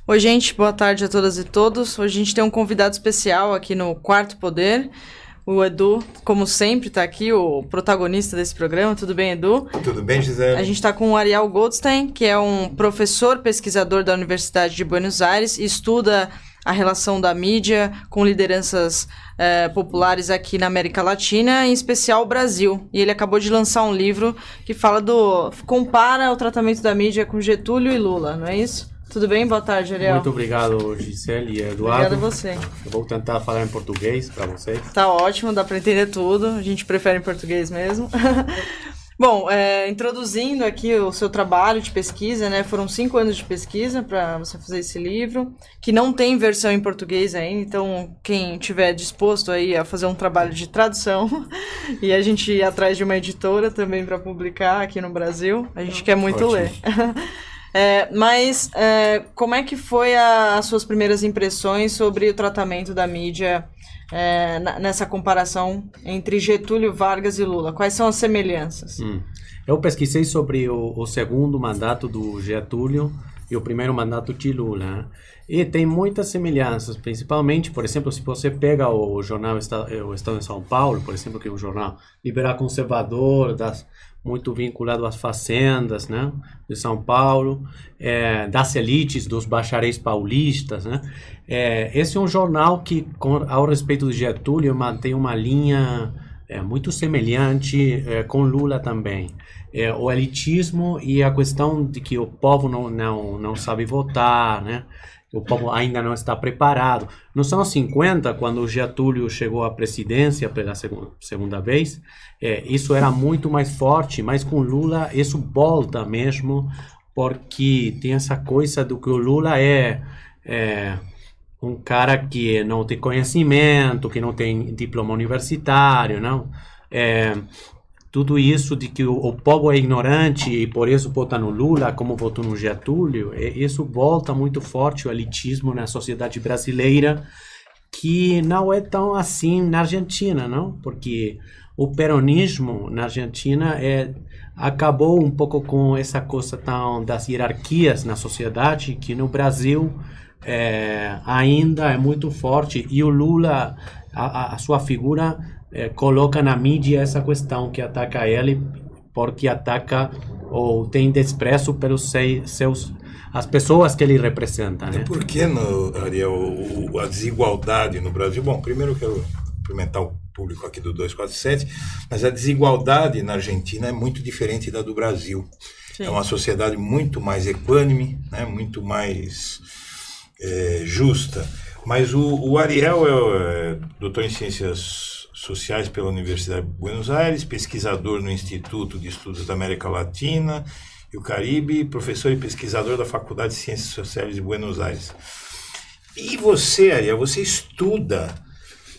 Oi, gente, boa tarde a todas e todos. Hoje a gente tem um convidado especial aqui no Quarto Poder. O Edu, como sempre, está aqui, o protagonista desse programa. Tudo bem, Edu? Tudo bem, Gisele? A gente está com o Ariel Goldstein, que é um professor pesquisador da Universidade de Buenos Aires e estuda a relação da mídia com lideranças populares aqui na América Latina, em especial o Brasil. E ele acabou de lançar um livro que compara o tratamento da mídia com Getúlio e Lula, não é isso? Tudo bem? Boa tarde, Ariel. Muito obrigado, Gisele e Eduardo. Obrigada a você. Eu vou tentar falar em português para vocês. Tá ótimo, dá para entender tudo. A gente prefere em português mesmo. Bom, introduzindo aqui o seu trabalho de pesquisa, né? Foram 5 anos de pesquisa para você fazer esse livro, que não tem versão em português ainda, então quem tiver disposto aí a fazer um trabalho de tradução e a gente ir atrás de uma editora também para publicar aqui no Brasil, a gente quer muito ler. Mas como é que foi as suas primeiras impressões sobre o tratamento da mídia nessa comparação entre Getúlio Vargas e Lula? Quais são as semelhanças? Eu pesquisei sobre o segundo mandato do Getúlio e o primeiro mandato de Lula, né? E tem muitas semelhanças, principalmente, por exemplo, se você pega o jornal o Estado de São Paulo, por exemplo, que é um jornal liberal conservador, muito vinculado às fazendas, né, de São Paulo, das elites, dos bacharéis paulistas, né? Esse é um jornal que, ao respeito de Getúlio, mantém uma linha muito semelhante com Lula também. O elitismo e a questão de que o povo não sabe votar, né? O povo ainda não está preparado. Nos anos 50, quando o Getúlio chegou à presidência pela segunda vez, isso era muito mais forte, mas com Lula isso volta mesmo, porque tem essa coisa do que o Lula é um cara que não tem conhecimento, que não tem diploma universitário, não? Tudo isso de que o povo é ignorante e por isso vota no Lula, como votou no Getúlio, isso volta muito forte o elitismo na sociedade brasileira, que não é tão assim na Argentina, não? Porque o peronismo na Argentina acabou um pouco com essa coisa das hierarquias na sociedade, que no Brasil ainda é muito forte, e o Lula, a sua figura, coloca na mídia essa questão que ataca ele, porque ataca ou tem desprezo pelos as pessoas que ele representa, né? E por que, Ariel, a desigualdade no Brasil? Bom, primeiro eu quero cumprimentar o público aqui do 247, mas a desigualdade na Argentina é muito diferente da do Brasil. Sim. É uma sociedade muito mais equânime, né? Muito mais justa. Mas o Ariel é doutor em Ciências Sociais pela Universidade de Buenos Aires, pesquisador no Instituto de Estudos da América Latina e o Caribe, professor e pesquisador da Faculdade de Ciências Sociais de Buenos Aires. E você, Ariel, você estuda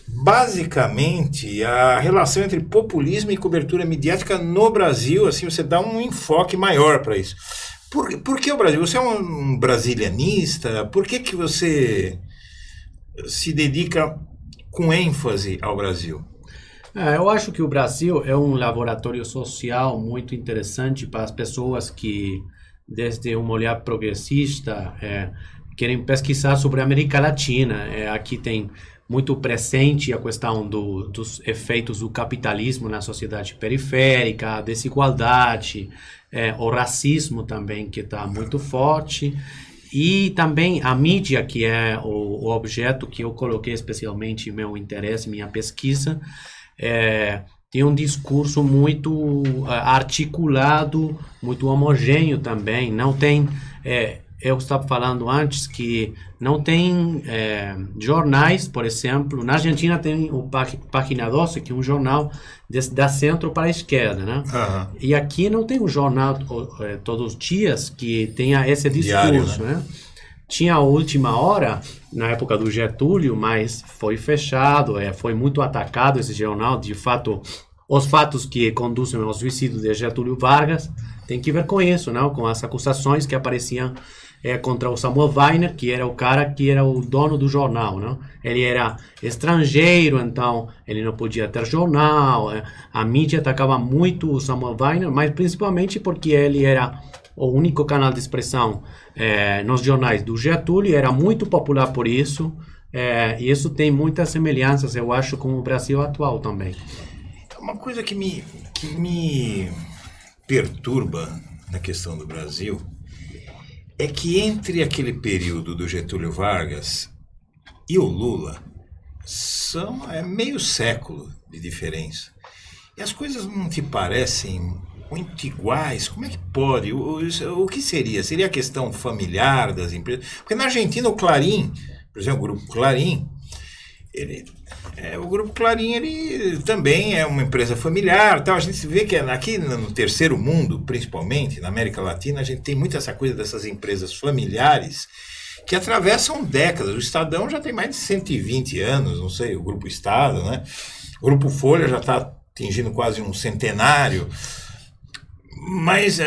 basicamente a relação entre populismo e cobertura midiática no Brasil, assim, você dá um enfoque maior para isso. Por que o Brasil? Você é um brasilianista? Por que você se dedica com ênfase ao Brasil? Eu acho que o Brasil é um laboratório social muito interessante para as pessoas que, desde um olhar progressista, querem pesquisar sobre a América Latina. Aqui tem muito presente a questão dos efeitos do capitalismo na sociedade periférica, a desigualdade, o racismo também, que está muito forte. E também a mídia, que é o objeto que eu coloquei especialmente meu interesse, minha pesquisa, tem um discurso muito articulado, muito homogêneo também. Não tem, eu estava falando antes que não tem jornais, por exemplo. Na Argentina tem o Página 12, que é um jornal da centro para a esquerda, né? Uhum. E aqui não tem um jornal todos os dias que tenha esse discurso, diário, né? Tinha a Última Hora, na época do Getúlio, mas foi fechado, foi muito atacado esse jornal. De fato, os fatos que conduzem ao suicídio de Getúlio Vargas tem que ver com isso, não? Com as acusações que apareciam contra o Samuel Weiner, que era o cara que era o dono do jornal, não? Ele era estrangeiro, então ele não podia ter jornal. A mídia atacava muito o Samuel Weiner, mas principalmente porque ele era o único canal de expressão nos jornais do Getúlio, era muito popular por isso, e isso tem muitas semelhanças, eu acho, com o Brasil atual também. Uma coisa que me perturba na questão do Brasil é que entre aquele período do Getúlio Vargas e o Lula é meio século de diferença. E as coisas não te parecem muito iguais? Como é que pode? O que seria? Seria a questão familiar das empresas? Porque na Argentina o Clarín, por exemplo, o Grupo Clarín, o Grupo Clarín ele também é uma empresa familiar. Tal. A gente vê que aqui no terceiro mundo, principalmente, na América Latina, a gente tem muito essa coisa dessas empresas familiares que atravessam décadas. O Estadão já tem mais de 120 anos, não sei, o Grupo Estado, né? O Grupo Folha já está atingindo quase um centenário. Mas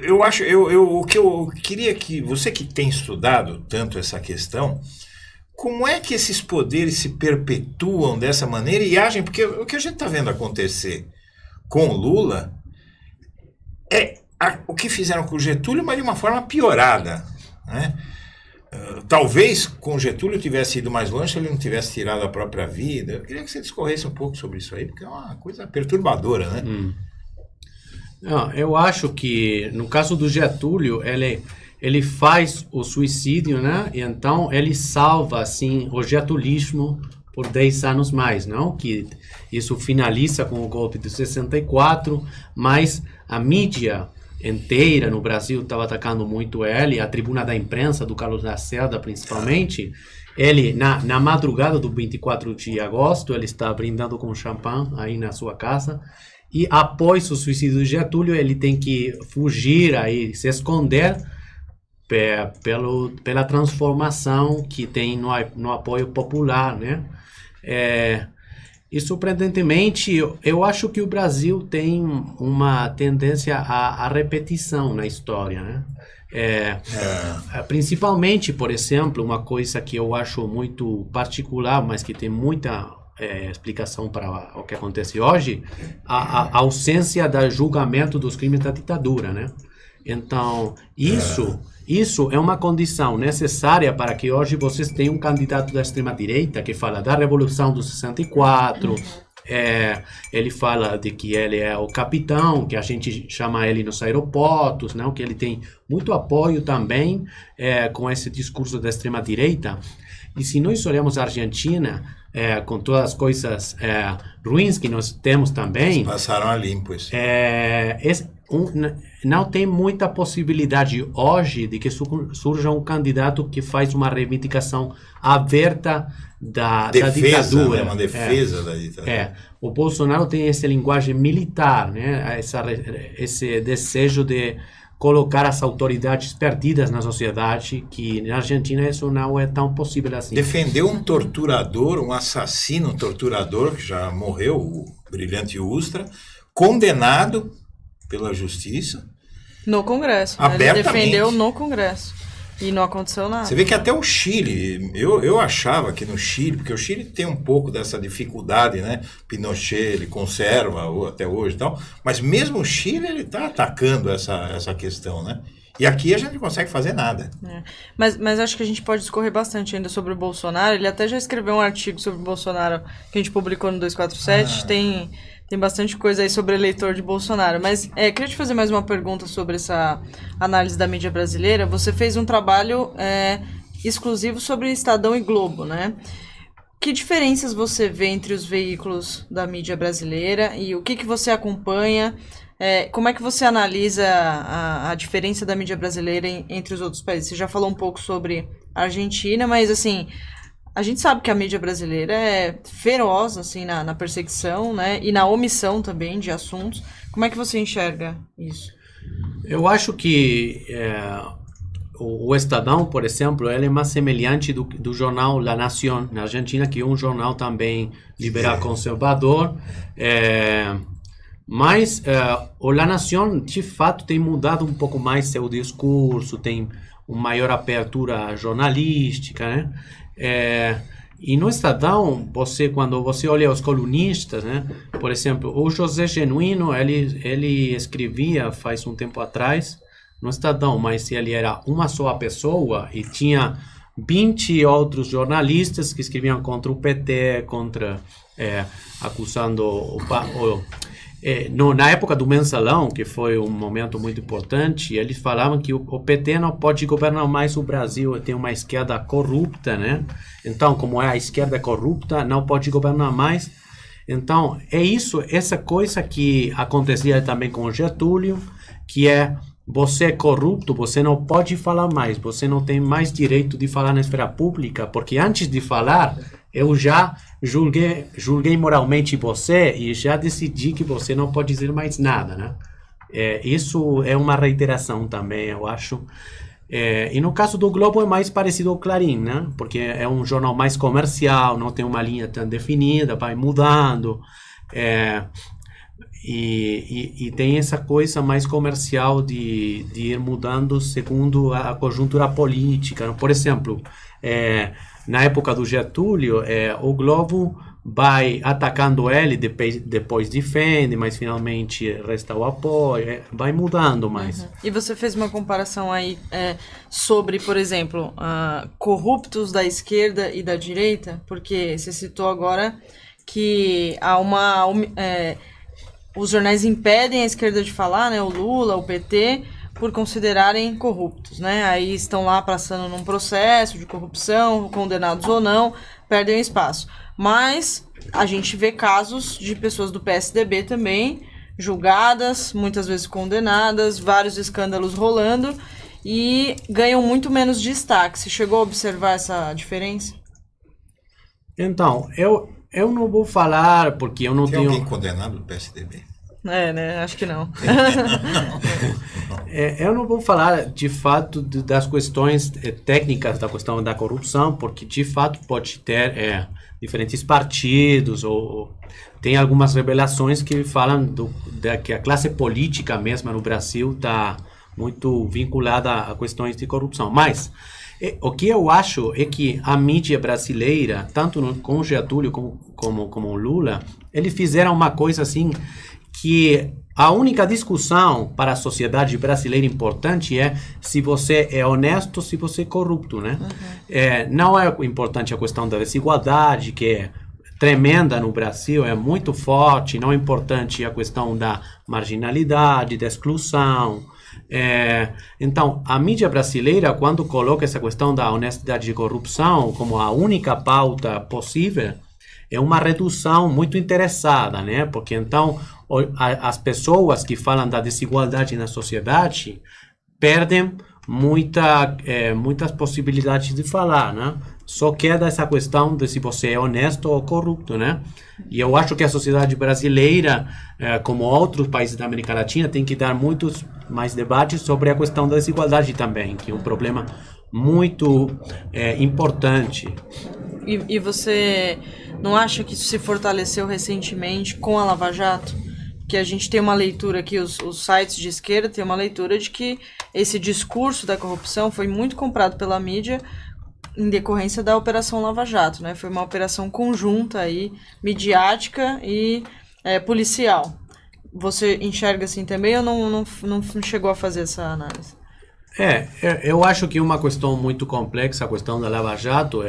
eu acho, o que eu queria que você que tem estudado tanto essa questão, como é que esses poderes se perpetuam dessa maneira e agem? Porque o que a gente está vendo acontecer com o Lula é o que fizeram com o Getúlio, mas de uma forma piorada, né? Talvez com o Getúlio tivesse ido mais longe se ele não tivesse tirado a própria vida. Eu queria que você discorresse um pouco sobre isso aí, porque é uma coisa perturbadora, né? Não, eu acho que no caso do Getúlio, ele faz o suicídio, né? E então ele salva assim o getulismo por 10 anos mais, não? Que isso finaliza com o golpe de 64, mas a mídia inteira no Brasil estava atacando muito ele, a tribuna da imprensa do Carlos Lacerda principalmente. Ele na madrugada do 24 de agosto, ele está brindando com champanhe aí na sua casa. E após o suicídio de Getúlio, ele tem que fugir aí, se esconder pela transformação que tem no apoio popular, né? E surpreendentemente, eu acho que o Brasil tem uma tendência à repetição na história, né? Principalmente, por exemplo, uma coisa que eu acho muito particular, mas que tem muita explicação para o que acontece hoje, a ausência do julgamento dos crimes da ditadura, né? Então, isso é uma condição necessária para que hoje vocês tenham um candidato da extrema-direita que fala da Revolução do 64, ele fala de que ele é o capitão, que a gente chama ele nos aeroportos, não? Que ele tem muito apoio também com esse discurso da extrema-direita. E se nós olhamos a Argentina, com todas as coisas ruins que nós temos também... Eles passaram a limpo isso. Não tem muita possibilidade hoje de que surja um candidato que faz uma reivindicação aberta da ditadura. Né? Uma defesa da ditadura. O Bolsonaro tem essa linguagem militar, né? Esse desejo de colocar as autoridades perdidas na sociedade, que na Argentina isso não é tão possível assim. Defendeu um torturador, um assassino, um torturador que já morreu, o Brilhante Ustra, condenado pela justiça. No Congresso. Abertamente. Ele defendeu no Congresso. E não aconteceu nada. Você vê que até o Chile, eu achava que no Chile, porque o Chile tem um pouco dessa dificuldade, né? Pinochet, ele conserva até hoje e tal, mas mesmo o Chile, ele está atacando essa questão, né? E aqui a gente não consegue fazer nada. Mas acho que a gente pode discorrer bastante ainda sobre o Bolsonaro. Ele até já escreveu um artigo sobre o Bolsonaro que a gente publicou no 247. Tem bastante coisa aí sobre eleitor de Bolsonaro. Mas queria te fazer mais uma pergunta sobre essa análise da mídia brasileira. Você fez um trabalho exclusivo sobre Estadão e Globo, né? Que diferenças você vê entre os veículos da mídia brasileira e o que você acompanha? Como é que você analisa a diferença da mídia brasileira entre os outros países? Você já falou um pouco sobre a Argentina, mas assim... A gente sabe que a mídia brasileira é feroz assim, na perseguição, né? E na omissão também de assuntos. Como é que você enxerga isso? Eu acho que o Estadão, por exemplo, ele é mais semelhante do jornal La Nación, na Argentina, que é um jornal também liberal conservador. Mas o La Nación, de fato, tem mudado um pouco mais seu discurso, tem uma maior abertura jornalística, né? E no Estadão, quando você olha os colunistas, né? Por exemplo, o José Genuíno, ele escrevia faz um tempo atrás no Estadão, mas ele era uma só pessoa e tinha 20 outros jornalistas que escreviam contra o PT, acusando na época do Mensalão, que foi um momento muito importante, eles falavam que o PT não pode governar mais o Brasil, tem uma esquerda corrupta, né? Então, como é a esquerda corrupta, não pode governar mais. Então, é isso, essa coisa que acontecia também com o Getúlio, que é: você é corrupto, você não pode falar mais, você não tem mais direito de falar na esfera pública, porque antes de falar, eu já julguei moralmente você e já decidi que você não pode dizer mais nada, né? Isso é uma reiteração também, eu acho. E no caso do Globo é mais parecido ao Clarim, né? Porque é um jornal mais comercial, não tem uma linha tão definida, vai mudando. E tem essa coisa mais comercial de ir mudando segundo a conjuntura política. Por exemplo, na época do Getúlio, o Globo vai atacando ele, depois defende, mas finalmente resta o apoio, vai mudando mais. Uhum. E você fez uma comparação aí sobre, por exemplo, corruptos da esquerda e da direita, porque você citou agora que há os jornais impedem a esquerda de falar, né, o Lula, o PT, por considerarem corruptos, né? Aí estão lá passando num processo de corrupção, condenados ou não, perdem o espaço. Mas a gente vê casos de pessoas do PSDB também, julgadas, muitas vezes condenadas, vários escândalos rolando e ganham muito menos destaque. Você chegou a observar essa diferença? Então, eu não vou falar porque eu não tenho... Tem alguém condenado do PSDB? Né? Acho que não. Eu não vou falar, de fato, das questões técnicas da questão da corrupção, porque, de fato, pode ter diferentes partidos, ou tem algumas revelações que falam que a classe política mesmo no Brasil está muito vinculada a questões de corrupção. Mas o que eu acho é que a mídia brasileira, tanto com o Getúlio como o Lula, eles fizeram uma coisa assim, que a única discussão para a sociedade brasileira importante é se você é honesto, se você é corrupto, né? Uhum. Não é importante a questão da desigualdade, que é tremenda no Brasil, é muito forte, não é importante a questão da marginalidade, da exclusão. Então, a mídia brasileira, quando coloca essa questão da honestidade e corrupção como a única pauta possível, é uma redução muito interessada, né? Porque então as pessoas que falam da desigualdade na sociedade perdem muitas possibilidades de falar, né? Só queda essa questão de se você é honesto ou corrupto, né? E eu acho que a sociedade brasileira, como outros países da América Latina, tem que dar muitos mais debates sobre a questão da desigualdade também, que é um problema muito importante. E você não acha que isso se fortaleceu recentemente com a Lava Jato? Que a gente tem uma leitura aqui, os sites de esquerda tem uma leitura de que esse discurso da corrupção foi muito comprado pela mídia em decorrência da Operação Lava Jato, né? Foi uma operação conjunta aí, midiática e policial. Você enxerga assim também ou não chegou a fazer essa análise? Eu acho que é uma questão muito complexa, a questão da Lava Jato,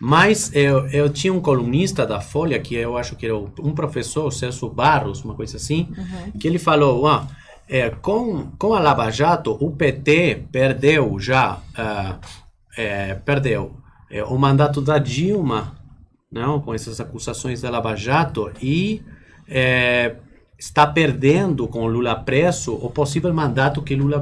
mas eu tinha um colunista da Folha, que eu acho que era um professor, Celso Barros, uma coisa assim, que ele falou, com a Lava Jato, o PT perdeu já, o mandato da Dilma, não, com essas acusações da Lava Jato, e está perdendo com o Lula preso o possível mandato que Lula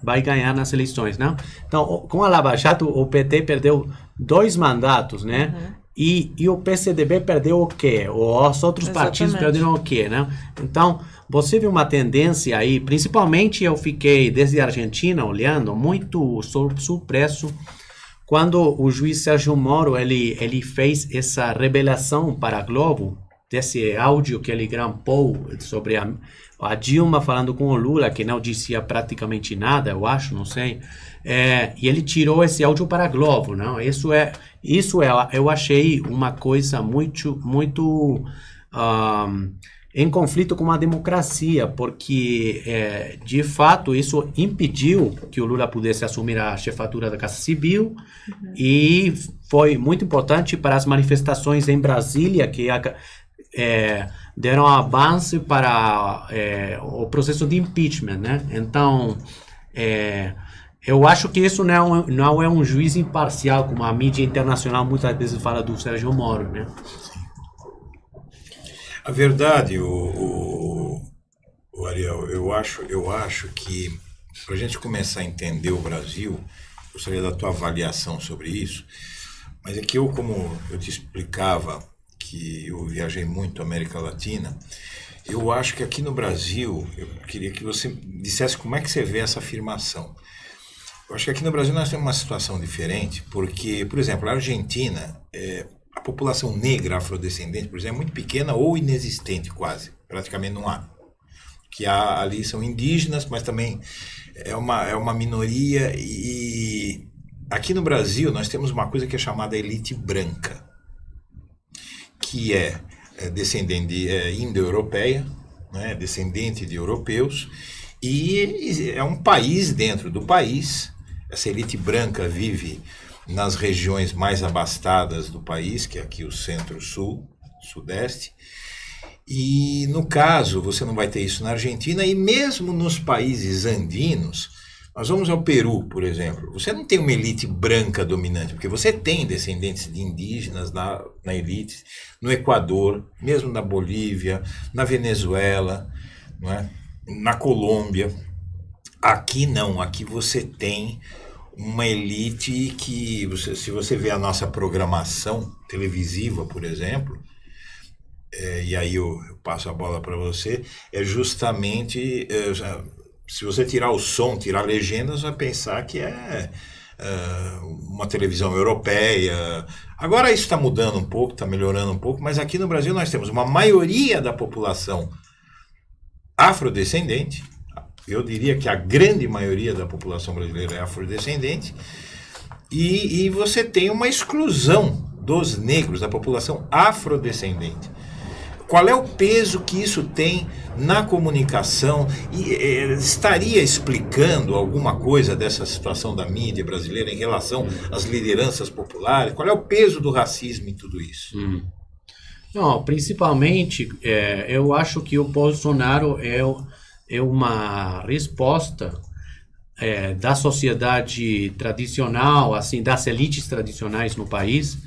vai ganhar nas eleições, né? Então, com a Lava Jato, o PT perdeu 2 mandatos, né? E o PCdoB perdeu o quê? Os outros partidos perderam o quê, né? Então, você vê uma tendência aí, principalmente eu fiquei, desde a Argentina, olhando, muito surpreso quando o juiz Sérgio Moro, ele fez essa revelação para a Globo, desse áudio que ele gravou sobre a Dilma falando com o Lula, que não dizia praticamente nada, eu acho, não sei. E ele tirou esse áudio para a Globo, não? Eu achei uma coisa muito em conflito com a democracia, porque, de fato, isso impediu que o Lula pudesse assumir a chefatura da Casa Civil, e foi muito importante para as manifestações em Brasília, que deram avanço para o processo de impeachment, né? Então, eu acho que isso não é um juiz imparcial, como a mídia internacional muitas vezes fala do Sérgio Moro, né? A verdade, o Ariel, eu acho que para a gente começar a entender o Brasil, gostaria da tua avaliação sobre isso, mas é que como eu te explicava, que eu viajei muito à América Latina, eu acho que aqui no Brasil, eu queria que você dissesse como é que você vê essa afirmação. Eu acho que aqui no Brasil nós temos uma situação diferente, porque, por exemplo, a Argentina, a população negra afrodescendente, por exemplo, é muito pequena ou inexistente quase, praticamente não há. Que ali são indígenas, mas também é uma minoria, e aqui no Brasil nós temos uma coisa que é chamada elite branca, que é descendente indo-europeia, né, descendente de europeus, e é um país dentro do país. Essa elite branca vive nas regiões mais abastadas do país, que é aqui o centro-sul, sudeste, e no caso você não vai ter isso na Argentina, e mesmo nos países andinos, nós vamos ao Peru, por exemplo, você não tem uma elite branca dominante, porque você tem descendentes de indígenas na elite, no Equador, mesmo na Bolívia, na Venezuela, não é? Na Colômbia. Aqui não, aqui você tem uma elite que, se você vê a nossa programação televisiva, por exemplo, e aí eu passo a bola para você, é justamente, se você tirar o som, tirar legendas, vai pensar que é uma televisão europeia. Agora isso está mudando um pouco, está melhorando um pouco, mas aqui no Brasil nós temos uma maioria da população afrodescendente. Eu diria que a grande maioria da população brasileira é afrodescendente, e você tem uma exclusão dos negros, da população afrodescendente. Qual é o peso que isso tem na comunicação? E estaria explicando alguma coisa dessa situação da mídia brasileira em relação às lideranças populares? Qual é o peso do racismo em tudo isso? Não, principalmente, eu acho que o Bolsonaro é uma resposta da sociedade tradicional, assim, das elites tradicionais no país,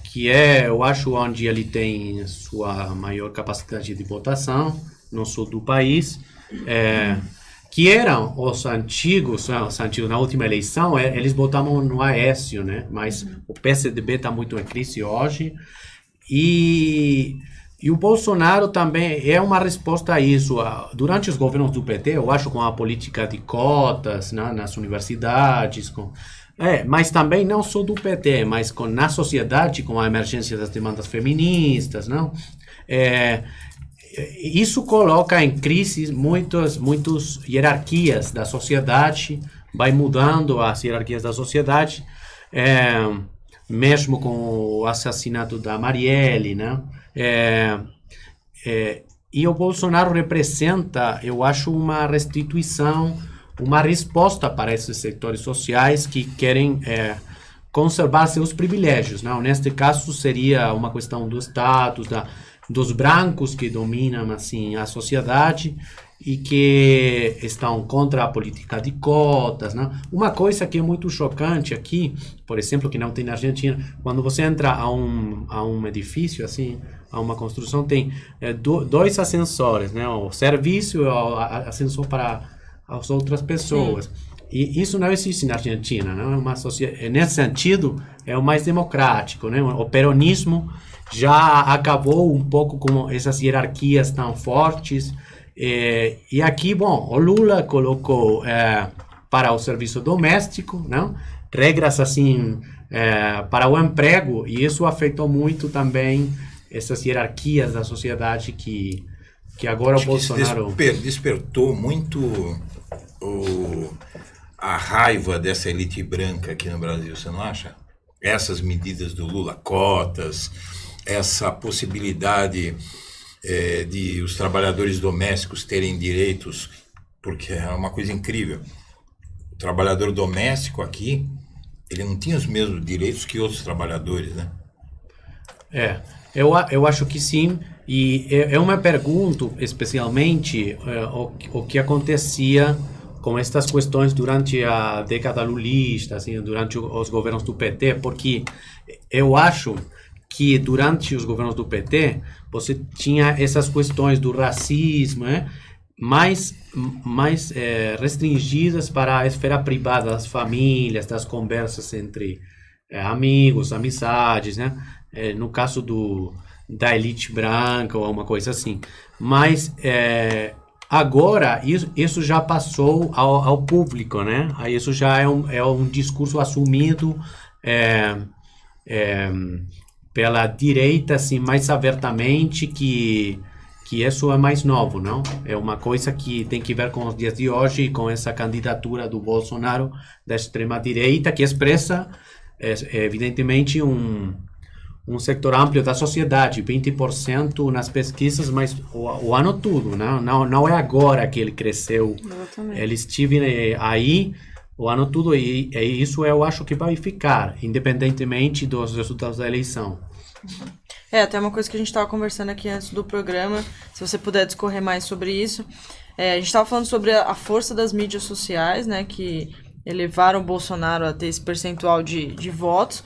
que eu acho, onde ele tem sua maior capacidade de votação, no sul do país, que eram os antigos, na última eleição, eles votavam no Aécio, né? Mas o PSDB está muito em crise hoje, e o Bolsonaro também é uma resposta a isso. Durante os governos do PT, eu acho, com a política de cotas, né, nas universidades, mas também não só do PT, mas na sociedade, com a emergência das demandas feministas, não? Isso coloca em crise muitas hierarquias da sociedade, vai mudando as hierarquias da sociedade, mesmo com o assassinato da Marielle, né? E o Bolsonaro representa, eu acho, uma restituição, uma resposta para esses setores sociais que querem conservar seus privilégios, não? Neste caso seria uma questão do status, dos brancos que dominam, assim, a sociedade e que estão contra a política de cotas, não? Uma coisa que é muito chocante aqui, por exemplo, que não tem na Argentina, quando você entra a um edifício, assim, a uma construção, tem dois ascensores, né? O serviço e o ascensor para as outras pessoas. Sim. E isso não existe na Argentina, não? Nesse sentido, é o mais democrático, né? O peronismo já acabou um pouco com essas hierarquias tão fortes. E aqui, bom, o Lula colocou para o serviço doméstico, não? Regras assim para o emprego, e isso afetou muito também essas hierarquias da sociedade que agora Acho o Bolsonaro... que despertou muito a raiva dessa elite branca aqui no Brasil, você não acha? Essas medidas do Lula, cotas, essa possibilidade de os trabalhadores domésticos terem direitos, porque é uma coisa incrível. O trabalhador doméstico aqui, ele não tinha os mesmos direitos que outros trabalhadores, né? Eu acho que sim, e eu me pergunto especialmente o que acontecia com estas questões durante a década lulista, assim, durante os governos do PT, porque eu acho que durante os governos do PT você tinha essas questões do racismo, mais restringidas para a esfera privada das famílias, das conversas entre amigos, amizades, né? No caso da elite branca ou uma coisa assim. Mas agora isso já passou ao público, né? Aí isso já é um discurso assumido pela direita, assim, mais abertamente que isso é mais novo, não? É uma coisa que tem que ver com os dias de hoje, com essa candidatura do Bolsonaro da extrema-direita, que expressa, evidentemente, um setor amplo da sociedade, 20% nas pesquisas, mas o ano todo, não é agora que ele cresceu. Exatamente. Ele esteve aí o ano todo, e isso eu acho que vai ficar, independentemente dos resultados da eleição. Até uma coisa que a gente estava conversando aqui antes do programa, se você puder discorrer mais sobre isso. A gente estava falando sobre a força das mídias sociais, né, que elevaram o Bolsonaro a ter esse percentual de votos,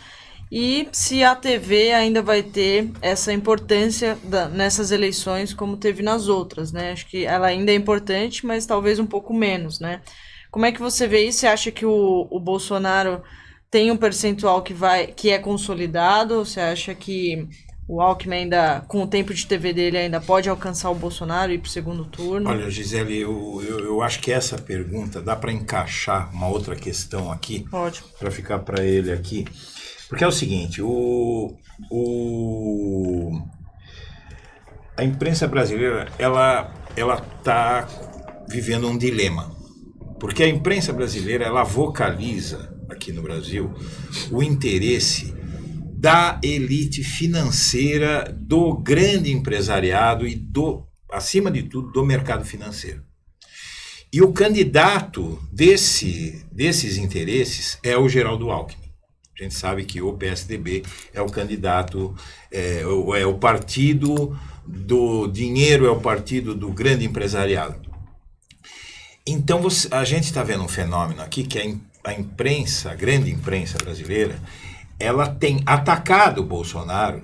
e se a TV ainda vai ter essa importância nessas eleições como teve nas outras, né? Acho que ela ainda é importante, mas talvez um pouco menos, né? Como é que você vê isso? Você acha que o Bolsonaro tem um percentual que é consolidado? Você acha que o Alckmin ainda, com o tempo de TV dele, ainda pode alcançar o Bolsonaro e ir para o segundo turno? Olha, Gisele, eu acho que essa pergunta dá para encaixar uma outra questão aqui, para ficar para ele aqui, porque é o seguinte, a imprensa brasileira, ela está vivendo um dilema, porque a imprensa brasileira, ela vocaliza aqui no Brasil o interesse da elite financeira, do grande empresariado e acima de tudo, do mercado financeiro. E o candidato desses interesses é o Geraldo Alckmin. A gente sabe que o PSDB é o candidato, é o partido do dinheiro, é o partido do grande empresariado. Então a gente está vendo um fenômeno aqui que a imprensa, a grande imprensa brasileira, ela tem atacado o Bolsonaro,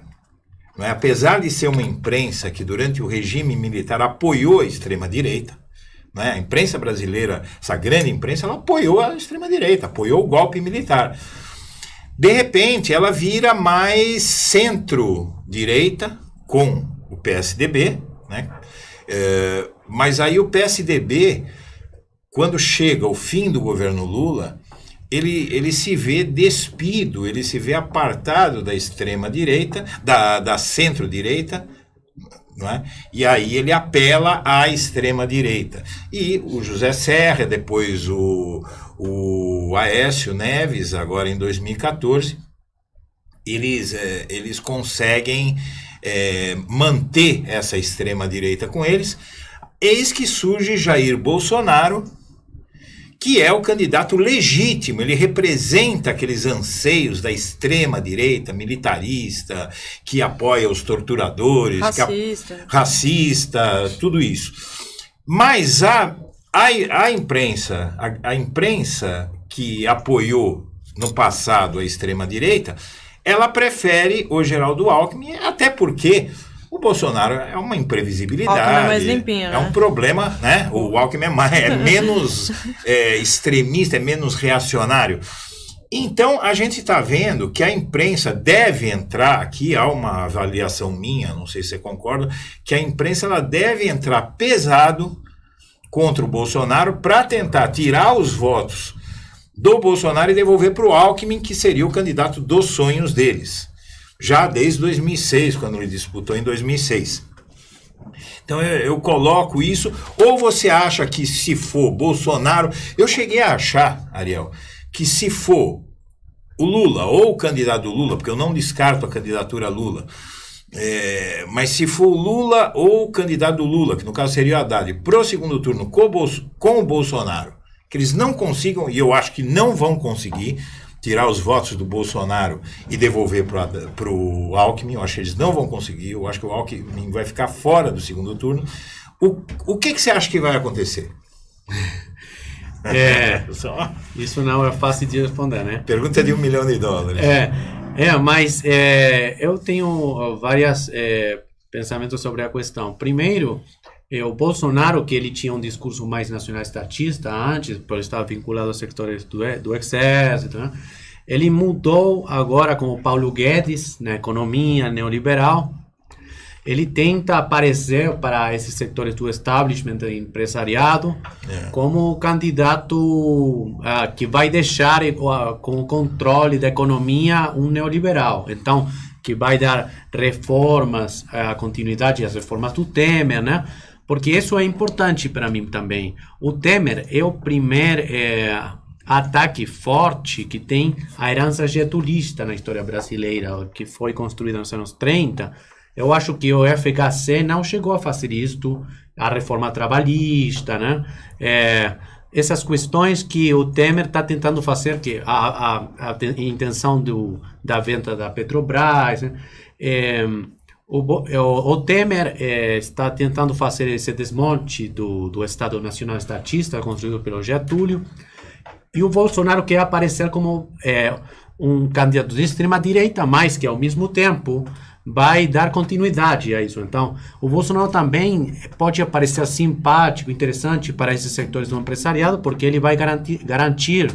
não é? Apesar de ser uma imprensa que durante o regime militar apoiou a extrema-direita, não é? A imprensa brasileira, essa grande imprensa, ela apoiou a extrema-direita, apoiou o golpe militar. De repente, ela vira mais centro-direita com o PSDB, né? Mas aí o PSDB, quando chega o fim do governo Lula, ele se vê despido, ele se vê apartado da extrema-direita, da centro-direita, não é? E aí ele apela à extrema-direita. E o José Serra, depois o Aécio Neves, agora em 2014, eles conseguem manter essa extrema-direita com eles. Eis que surge Jair Bolsonaro, que é o candidato legítimo, ele representa aqueles anseios da extrema-direita militarista, que apoia os torturadores, racista, tudo isso. Mas a imprensa que apoiou no passado a extrema-direita, ela prefere o Geraldo Alckmin, até porque o Bolsonaro é uma imprevisibilidade, é mais limpinho, né? É um problema, né? O Alckmin é menos extremista, é menos reacionário. Então, a gente está vendo que a imprensa deve entrar, aqui há uma avaliação minha, não sei se você concorda, que a imprensa ela deve entrar pesado contra o Bolsonaro para tentar tirar os votos do Bolsonaro e devolver para o Alckmin, que seria o candidato dos sonhos deles. já desde 2006, quando ele disputou em 2006. Então eu coloco isso, ou você acha que se for Bolsonaro... Eu cheguei a achar, Ariel, que se for o Lula ou o candidato Lula, porque eu não descarto a candidatura Lula, mas se for o Lula ou o candidato Lula, que no caso seria o Haddad, pro segundo turno com o Bolsonaro, que eles não consigam, e eu acho que não vão conseguir, tirar os votos do Bolsonaro e devolver para o Alckmin. Eu acho que eles não vão conseguir. Eu acho que o Alckmin vai ficar fora do segundo turno. O que você acha que vai acontecer? Isso não é fácil de responder, né? Pergunta de $1 milhão. Mas eu tenho vários pensamentos sobre a questão. Primeiro, o Bolsonaro, que ele tinha um discurso mais nacional-estatista antes, por estar vinculado aos sectores do exército, né? Ele mudou agora com o Paulo Guedes na economia neoliberal. Ele tenta aparecer para esses setores do establishment empresariado como candidato que vai deixar com o controle da economia um neoliberal. Então, que vai dar reformas, a continuidade das reformas do Temer, né? Porque isso é importante para mim também. O Temer é o primeiro ataque forte que tem a herança getulista na história brasileira, que foi construída nos anos 30. Eu acho que o FHC não chegou a fazer isto, a reforma trabalhista, né? Essas questões que o Temer está tentando fazer, que a intenção da venda da Petrobras, né? O Temer está tentando fazer esse desmonte do Estado Nacional Estatista construído pelo Getúlio, e o Bolsonaro quer aparecer como um candidato de extrema-direita, mas que ao mesmo tempo vai dar continuidade a isso. Então, o Bolsonaro também pode aparecer simpático, interessante para esses setores do empresariado, porque ele vai garantir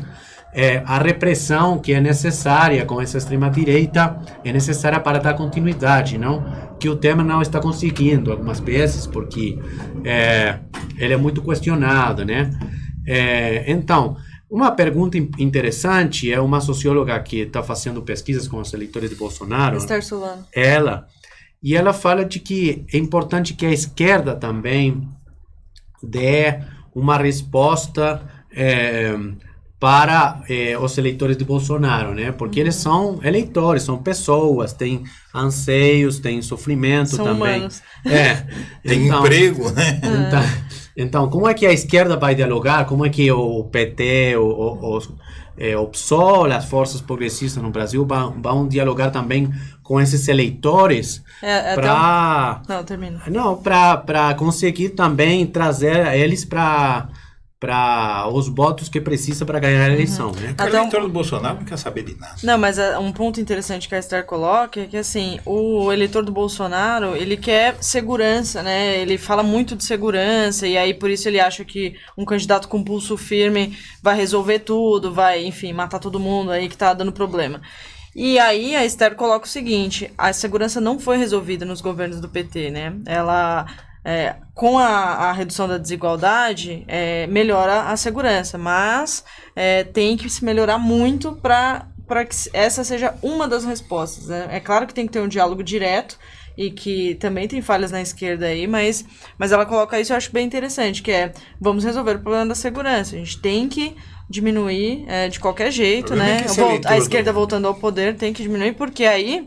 a repressão que é necessária com essa extrema-direita, é necessária para dar continuidade, não? Que o Temer não está conseguindo algumas vezes, porque ele é muito questionado, né? Então, uma pergunta interessante é uma socióloga que está fazendo pesquisas com os eleitores de Bolsonaro. Esther Solano. Ela fala de que é importante que a esquerda também dê uma resposta para os eleitores de Bolsonaro, né? Porque eles são eleitores, são pessoas, têm anseios, têm sofrimento são também. Humanos. Tem emprego, né? Então, como é que a esquerda vai dialogar? Como é que o PT, o PSOL, as forças progressistas no Brasil vão dialogar também com esses eleitores para... Não, termina. Não, para conseguir também trazer eles para os votos que precisa para ganhar a eleição, né? O eleitor do Bolsonaro não quer saber de nada. Não, mas um ponto interessante que a Esther coloca é que, assim, o eleitor do Bolsonaro, ele quer segurança, né? Ele fala muito de segurança, e aí por isso ele acha que um candidato com pulso firme vai resolver tudo, vai, enfim, matar todo mundo aí que tá dando problema. E aí a Esther coloca o seguinte: a segurança não foi resolvida nos governos do PT, né? Ela... com a redução da desigualdade, melhora a segurança, mas tem que se melhorar muito para que essa seja uma das respostas, né? É claro que tem que ter um diálogo direto, e que também tem falhas na esquerda aí, mas ela coloca isso, eu acho bem interessante, que vamos resolver o problema da segurança, a gente tem que diminuir de qualquer jeito, né? A esquerda voltando ao poder tem que diminuir, porque aí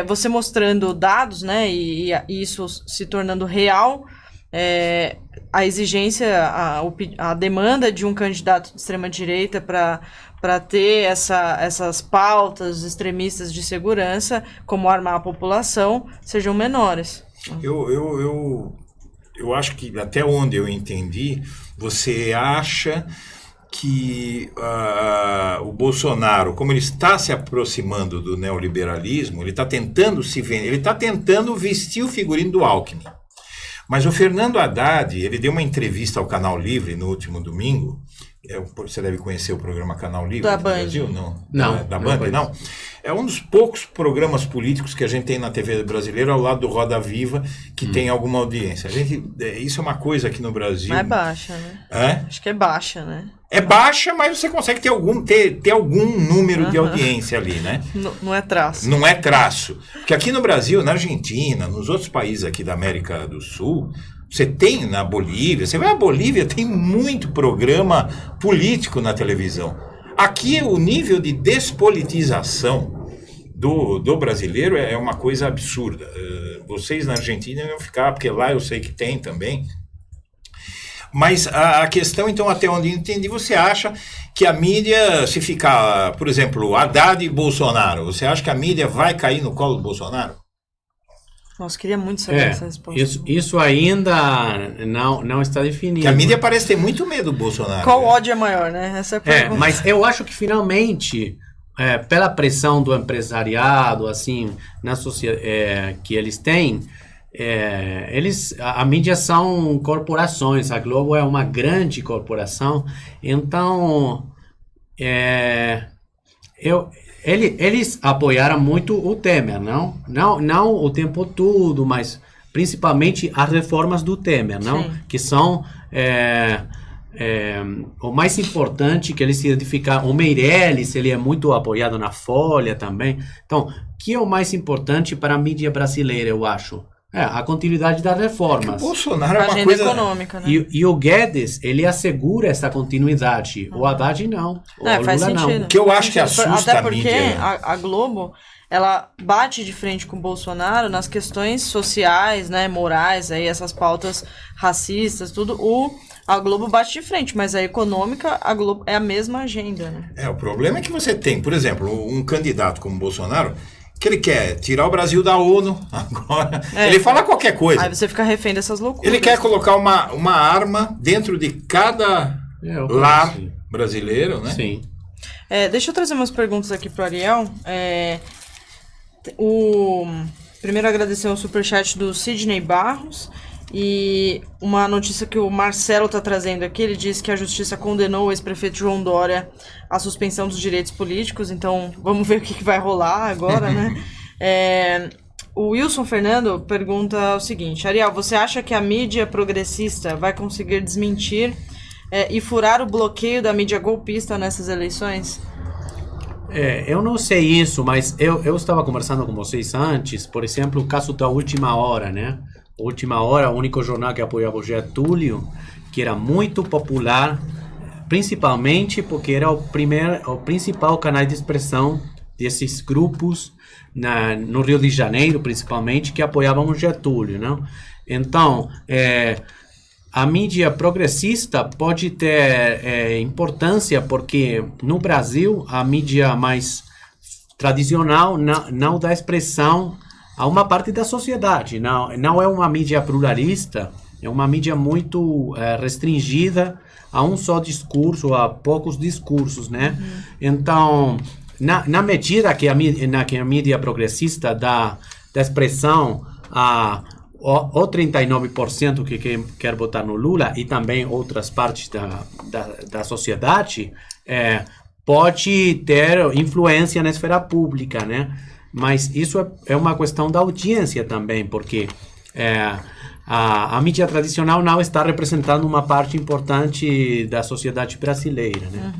você mostrando dados, né, e isso se tornando real, a exigência, a demanda de um candidato de extrema-direita para ter essas pautas extremistas de segurança, como armar a população, sejam menores. Eu acho que, até onde eu entendi, você acha que o Bolsonaro, como ele está se aproximando do neoliberalismo, ele está tentando ele está tentando vestir o figurino do Alckmin. Mas o Fernando Haddad, ele deu uma entrevista ao Canal Livre no último domingo. Você deve conhecer o programa Canal Livre da no Band. Brasil? Não. Da Band, não? É um dos poucos programas políticos que a gente tem na TV brasileira, ao lado do Roda Viva, que tem alguma audiência. Isso é uma coisa aqui no Brasil... Mas é baixa, né? É? Acho que é baixa, né? É baixa, mas você consegue ter algum número de audiência ali, né? Não é traço. Não é traço. Porque aqui no Brasil, na Argentina, nos outros países aqui da América do Sul, você tem na Bolívia, você vai à Bolívia, tem muito programa político na televisão. Aqui o nível de despolitização do brasileiro é uma coisa absurda. Vocês na Argentina iam ficar, porque lá eu sei que tem também. Mas a questão, então, até onde eu entendi, você acha que a mídia, se ficar, por exemplo, Haddad e Bolsonaro, você acha que a mídia vai cair no colo do Bolsonaro? Nossa, queria muito saber essa resposta. Isso ainda não está definido. Que a mídia parece ter muito medo do Bolsonaro. Qual ódio é maior, né? Essa é a pergunta. Mas eu acho que finalmente, pela pressão do empresariado, assim, na sociedade que eles têm, a mídia são corporações. A Globo é uma grande corporação, então eles apoiaram muito o Temer, não o tempo todo, mas principalmente as reformas do Temer, não? Sim. Que são o mais importante, que eles se identificaram. O Meirelles, ele é muito apoiado na Folha também. Então, que é o mais importante para a mídia brasileira, eu acho? A continuidade das reformas. O Bolsonaro é uma agenda coisa econômica, né? E o Guedes, ele assegura essa continuidade. O Haddad não. O faz Lula sentido. não. O que eu acho que assusta até a porque mídia. a Globo, ela bate de frente com o Bolsonaro nas questões sociais, né, morais, aí essas pautas racistas, tudo. A Globo bate de frente, mas a econômica, a Globo é a mesma agenda, né? O problema é que você tem, por exemplo, um candidato como Bolsonaro, que ele quer tirar o Brasil da ONU agora. Ele fala qualquer coisa. Aí você fica refém dessas loucuras. Ele quer colocar uma arma dentro de cada lar brasileiro, né? Sim. Deixa eu trazer umas perguntas aqui pro Ariel. Primeiro agradecer o superchat do Sidney Barros. E uma notícia que o Marcelo está trazendo aqui, ele diz que a justiça condenou o ex-prefeito João Dória à suspensão dos direitos políticos, então vamos ver o que vai rolar agora, né? O Wilson Fernando pergunta o seguinte: Ariel, você acha que a mídia progressista vai conseguir desmentir e furar o bloqueio da mídia golpista nessas eleições? Eu não sei isso, mas eu estava conversando com vocês antes, por exemplo, o caso da Última Hora, né? Última Hora, o único jornal que apoiava o Getúlio, que era muito popular, principalmente porque era o principal canal de expressão desses grupos no Rio de Janeiro, principalmente, que apoiavam o Getúlio, não? Então, a mídia progressista pode ter importância porque no Brasil a mídia mais tradicional não dá expressão a uma parte da sociedade. Não é uma mídia pluralista, é uma mídia muito restringida a um só discurso, a poucos discursos, né? Então, na medida que a mídia progressista dá expressão o 39% que quer votar no Lula e também outras partes da sociedade, pode ter influência na esfera pública, né? Mas isso é uma questão da audiência também, porque a mídia tradicional não está representando uma parte importante da sociedade brasileira, né?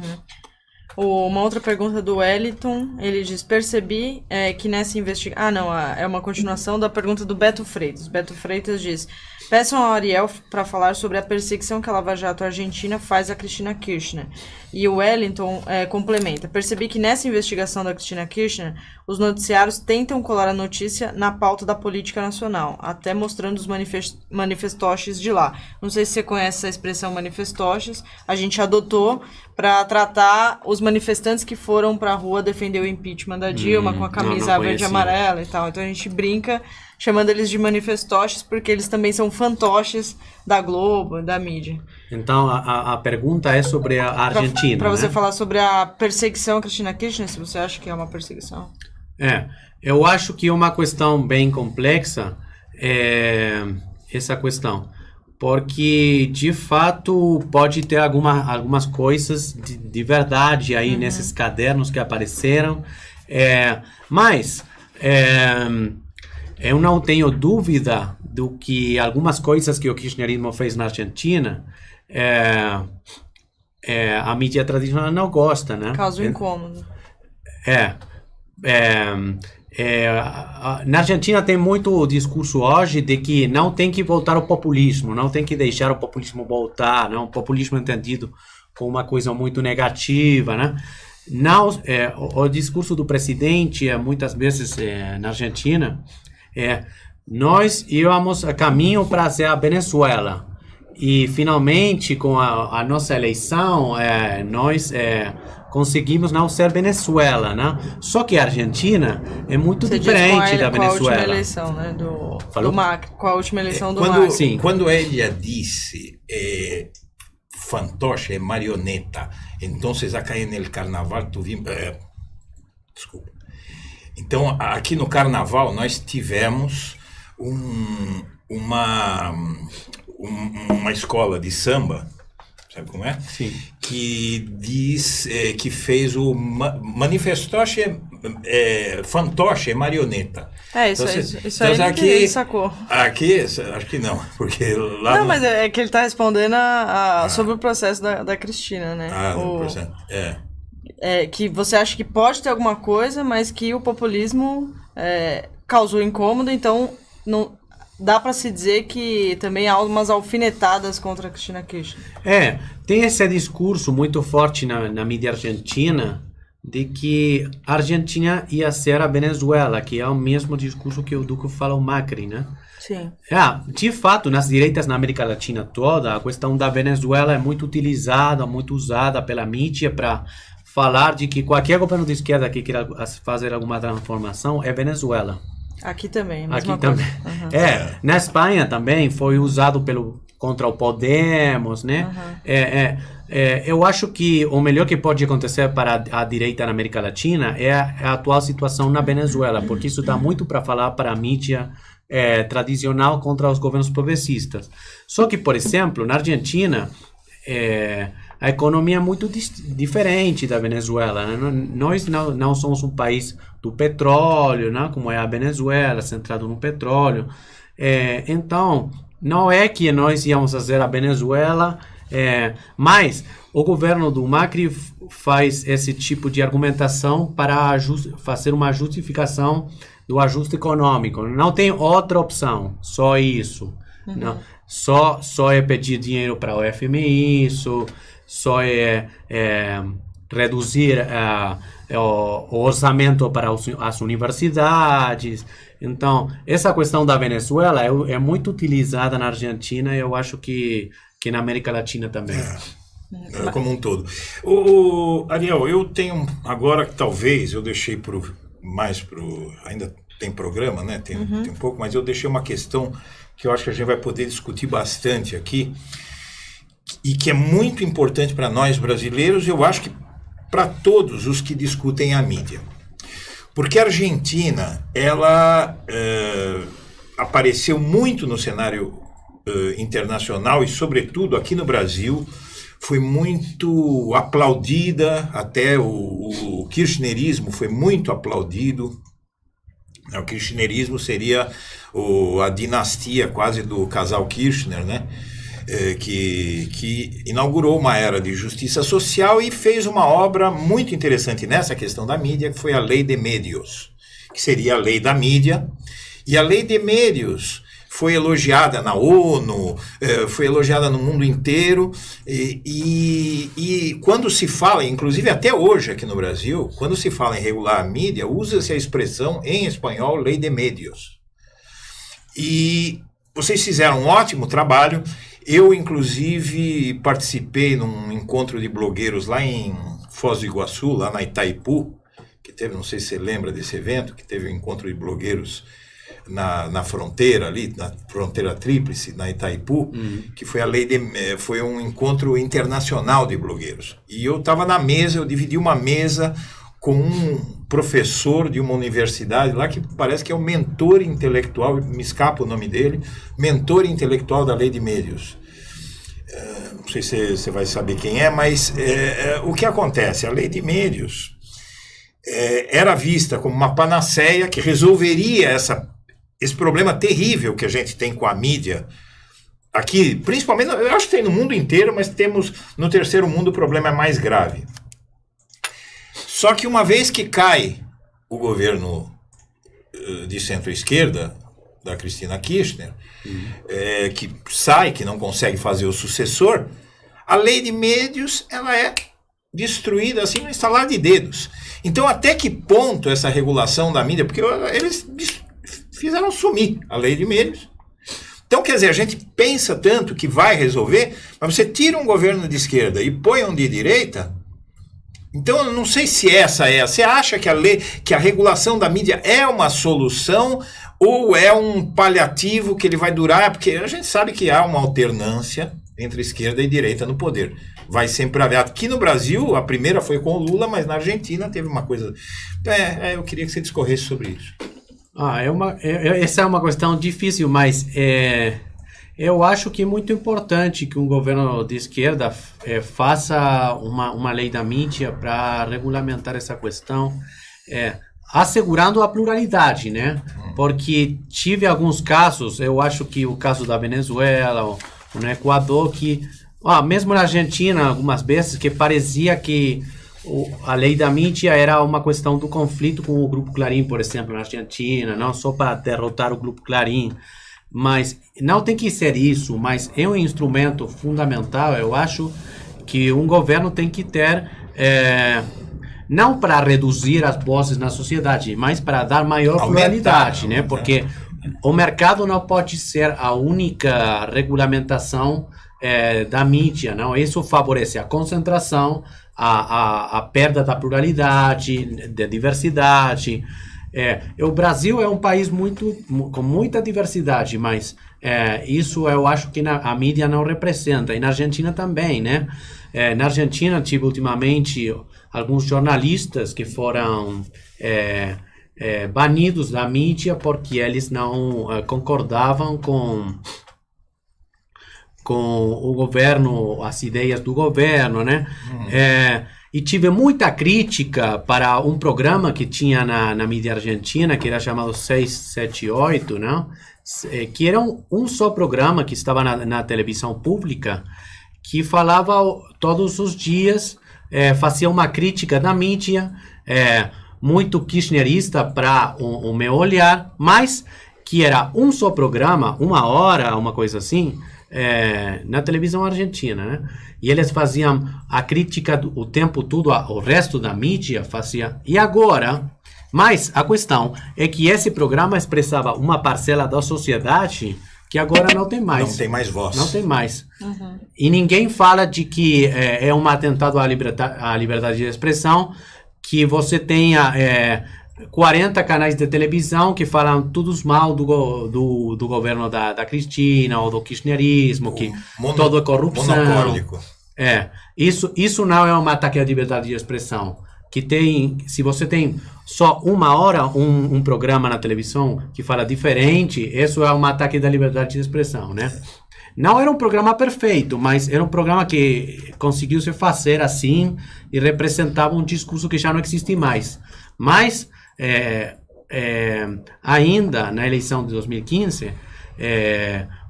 Uma outra pergunta do Wellington, ele diz: percebi que nessa investigação... é uma continuação da pergunta do Beto Freitas. Beto Freitas diz: peçam ao Ariel para falar sobre a perseguição que a Lava Jato Argentina faz a Cristina Kirchner. E o Wellington complementa: percebi que nessa investigação da Cristina Kirchner, os noticiários tentam colar a notícia na pauta da política nacional, até mostrando os manifestoches de lá. Não sei se você conhece essa expressão manifestoches, a gente adotou para tratar os manifestantes que foram para a rua defender o impeachment da Dilma com a camisa verde e amarela e tal. Então a gente brinca chamando eles de manifestoches porque eles também são fantoches da Globo, da mídia. Então a pergunta é sobre a Argentina. Para você né? falar sobre a perseguição à Cristina Kirchner, se você acha que é uma perseguição. Eu acho que é uma questão bem complexa essa questão. Porque, de fato, pode ter algumas coisas de verdade aí nesses cadernos que apareceram. Mas eu não tenho dúvida do que algumas coisas que o kirchnerismo fez na Argentina a mídia tradicional não gosta, né? Causa um incômodo. Na Argentina tem muito discurso hoje de que não tem que voltar ao populismo, não tem que deixar o populismo voltar, né? O populismo entendido como uma coisa muito negativa, né? Não, o discurso do presidente, muitas vezes na Argentina, nós íamos a caminho para ser a Venezuela. E, finalmente, com a nossa eleição, nós conseguimos não ser Venezuela, né? Só que a Argentina é muito diferente da Venezuela. Com a última eleição, né? Do Macri. Com a última eleição do Macri. Sim. Quando ella disse fantoche, marioneta, então acá en el carnaval tuvimos... desculpa. Então, aqui no carnaval, nós tivemos uma escola de samba, sabe como é? Sim. Que diz que fez o manifestoche, fantoche, marioneta. Isso aí aqui sacou. Aqui, acho que não, porque lá... Não, mas é que ele está respondendo sobre o processo da Cristina, né? No processo, que você acha que pode ter alguma coisa, mas que o populismo causou incômodo, então não... Dá para se dizer que também há umas alfinetadas contra a Cristina Kirchner. Tem esse discurso muito forte na mídia argentina de que a Argentina ia ser a Venezuela, que é o mesmo discurso que o Duque fala o Macri, né? Sim. De fato, nas direitas na América Latina toda, a questão da Venezuela é muito utilizada, muito usada pela mídia para falar de que qualquer governo de esquerda que queira fazer alguma transformação é Venezuela. Aqui também, mesma coisa. Também. Uhum. Na Espanha também foi usado contra o Podemos, né? Uhum. Eu acho que o melhor que pode acontecer para a direita na América Latina é a atual situação na Venezuela, porque isso dá muito para falar para a mídia tradicional contra os governos progressistas. Só que, por exemplo, na Argentina, a economia é muito diferente da Venezuela, né? Nós não somos um país do petróleo, né? Como é a Venezuela, centrado no petróleo. Então, não é que nós íamos fazer a Venezuela, mas o governo do Macri faz esse tipo de argumentação para fazer uma justificação do ajuste econômico. Não tem outra opção, só isso. Uhum. Não, só pedir dinheiro para o FMI, só reduzir o orçamento para as universidades. Então, essa questão da Venezuela é muito utilizada na Argentina e eu acho que na América Latina também. Como um todo. Ariel, eu tenho agora que talvez eu deixei ainda tem programa, né? Tem um pouco, mas eu deixei uma questão que eu acho que a gente vai poder discutir bastante aqui, e que é muito importante para nós brasileiros, eu acho que para todos os que discutem a mídia. Porque a Argentina, ela apareceu muito no cenário internacional e, sobretudo, aqui no Brasil, foi muito aplaudida, até o kirchnerismo foi muito aplaudido. O kirchnerismo seria a dinastia quase do casal Kirchner, né? Que inaugurou uma era de justiça social e fez uma obra muito interessante nessa questão da mídia, que foi a Lei de Medios, que seria a lei da mídia. E a Lei de Medios foi elogiada na ONU, foi elogiada no mundo inteiro, e quando se fala, inclusive até hoje aqui no Brasil, quando se fala em regular a mídia, usa-se a expressão em espanhol Lei de Medios. E vocês fizeram um ótimo trabalho. Eu, inclusive, participei num encontro de blogueiros lá em Foz do Iguaçu, lá na Itaipu, que teve, não sei se você lembra desse evento, que teve um encontro de blogueiros na fronteira ali, na fronteira tríplice, na Itaipu, que foi foi um encontro internacional de blogueiros. E eu estava na mesa, eu dividi uma mesa com um professor de uma universidade lá, que parece que é o mentor intelectual, me escapa o nome dele, mentor intelectual da Lei de Medios. Não sei se você vai saber quem é, mas o que acontece? A Lei de Medios era vista como uma panaceia que resolveria esse problema terrível que a gente tem com a mídia aqui, principalmente, eu acho que tem no mundo inteiro, mas temos no terceiro mundo o problema é mais grave. Só que uma vez que cai o governo de centro-esquerda, da Cristina Kirchner, que sai, que não consegue fazer o sucessor, a lei de médios ela é destruída assim no estalar de dedos. Então, até que ponto essa regulação da mídia, porque eles fizeram sumir a lei de médios. Então, quer dizer, a gente pensa tanto que vai resolver, mas você tira um governo de esquerda e põe um de direita. Então, eu não sei se essa é. Você acha que a regulação da mídia é uma solução ou é um paliativo que ele vai durar? Porque a gente sabe que há uma alternância entre esquerda e direita no poder. Vai sempre haver. Aqui no Brasil, a primeira foi com o Lula, mas na Argentina teve uma coisa... eu queria que você discorresse sobre isso. Essa é uma questão difícil, mas eu acho que é muito importante que um governo de esquerda faça uma lei da mídia para regulamentar essa questão, assegurando a pluralidade, né? Porque tive alguns casos, eu acho que o caso da Venezuela, ou no Equador, que mesmo na Argentina, algumas vezes, que parecia que a lei da mídia era uma questão do conflito com o Grupo Clarim, por exemplo, na Argentina, não só para derrotar o Grupo Clarim, mas não tem que ser isso, mas é um instrumento fundamental. Eu acho que um governo tem que ter, não para reduzir as vozes na sociedade, mas para dar maior pluralidade, né? Porque o mercado não pode ser a única regulamentação da mídia, não? Isso favorece a concentração, a perda da pluralidade, da diversidade. O Brasil é um país com muita diversidade, mas isso eu acho que a mídia não representa. E na Argentina também, né? Na Argentina tive ultimamente alguns jornalistas que foram banidos da mídia porque eles não concordavam com o governo, as ideias do governo, né? E tive muita crítica para um programa que tinha na mídia argentina, que era chamado 678, não? Que era um só programa que estava na televisão pública, que falava todos os dias, fazia uma crítica da mídia, muito kirchnerista para o meu olhar, mas que era um só programa, 1 hora, uma coisa assim, na televisão argentina, né? E eles faziam a crítica o tempo todo, o resto da mídia fazia. E agora, mas a questão é que esse programa expressava uma parcela da sociedade que agora não tem mais. Não tem mais voz. Não tem mais. Uhum. E ninguém fala de que é um atentado à liberdade de expressão, que você tenha 40 canais de televisão que falam todos mal do governo da Cristina ou do kirchnerismo, que todo é corrupção. Monopólico. Isso não é um ataque à liberdade de expressão. Se você tem só 1 hora um programa na televisão que fala diferente, isso é um ataque da liberdade de expressão, né? Não era um programa perfeito, mas era um programa que conseguiu se fazer assim e representava um discurso que já não existe mais. Mas ainda na eleição de 2015,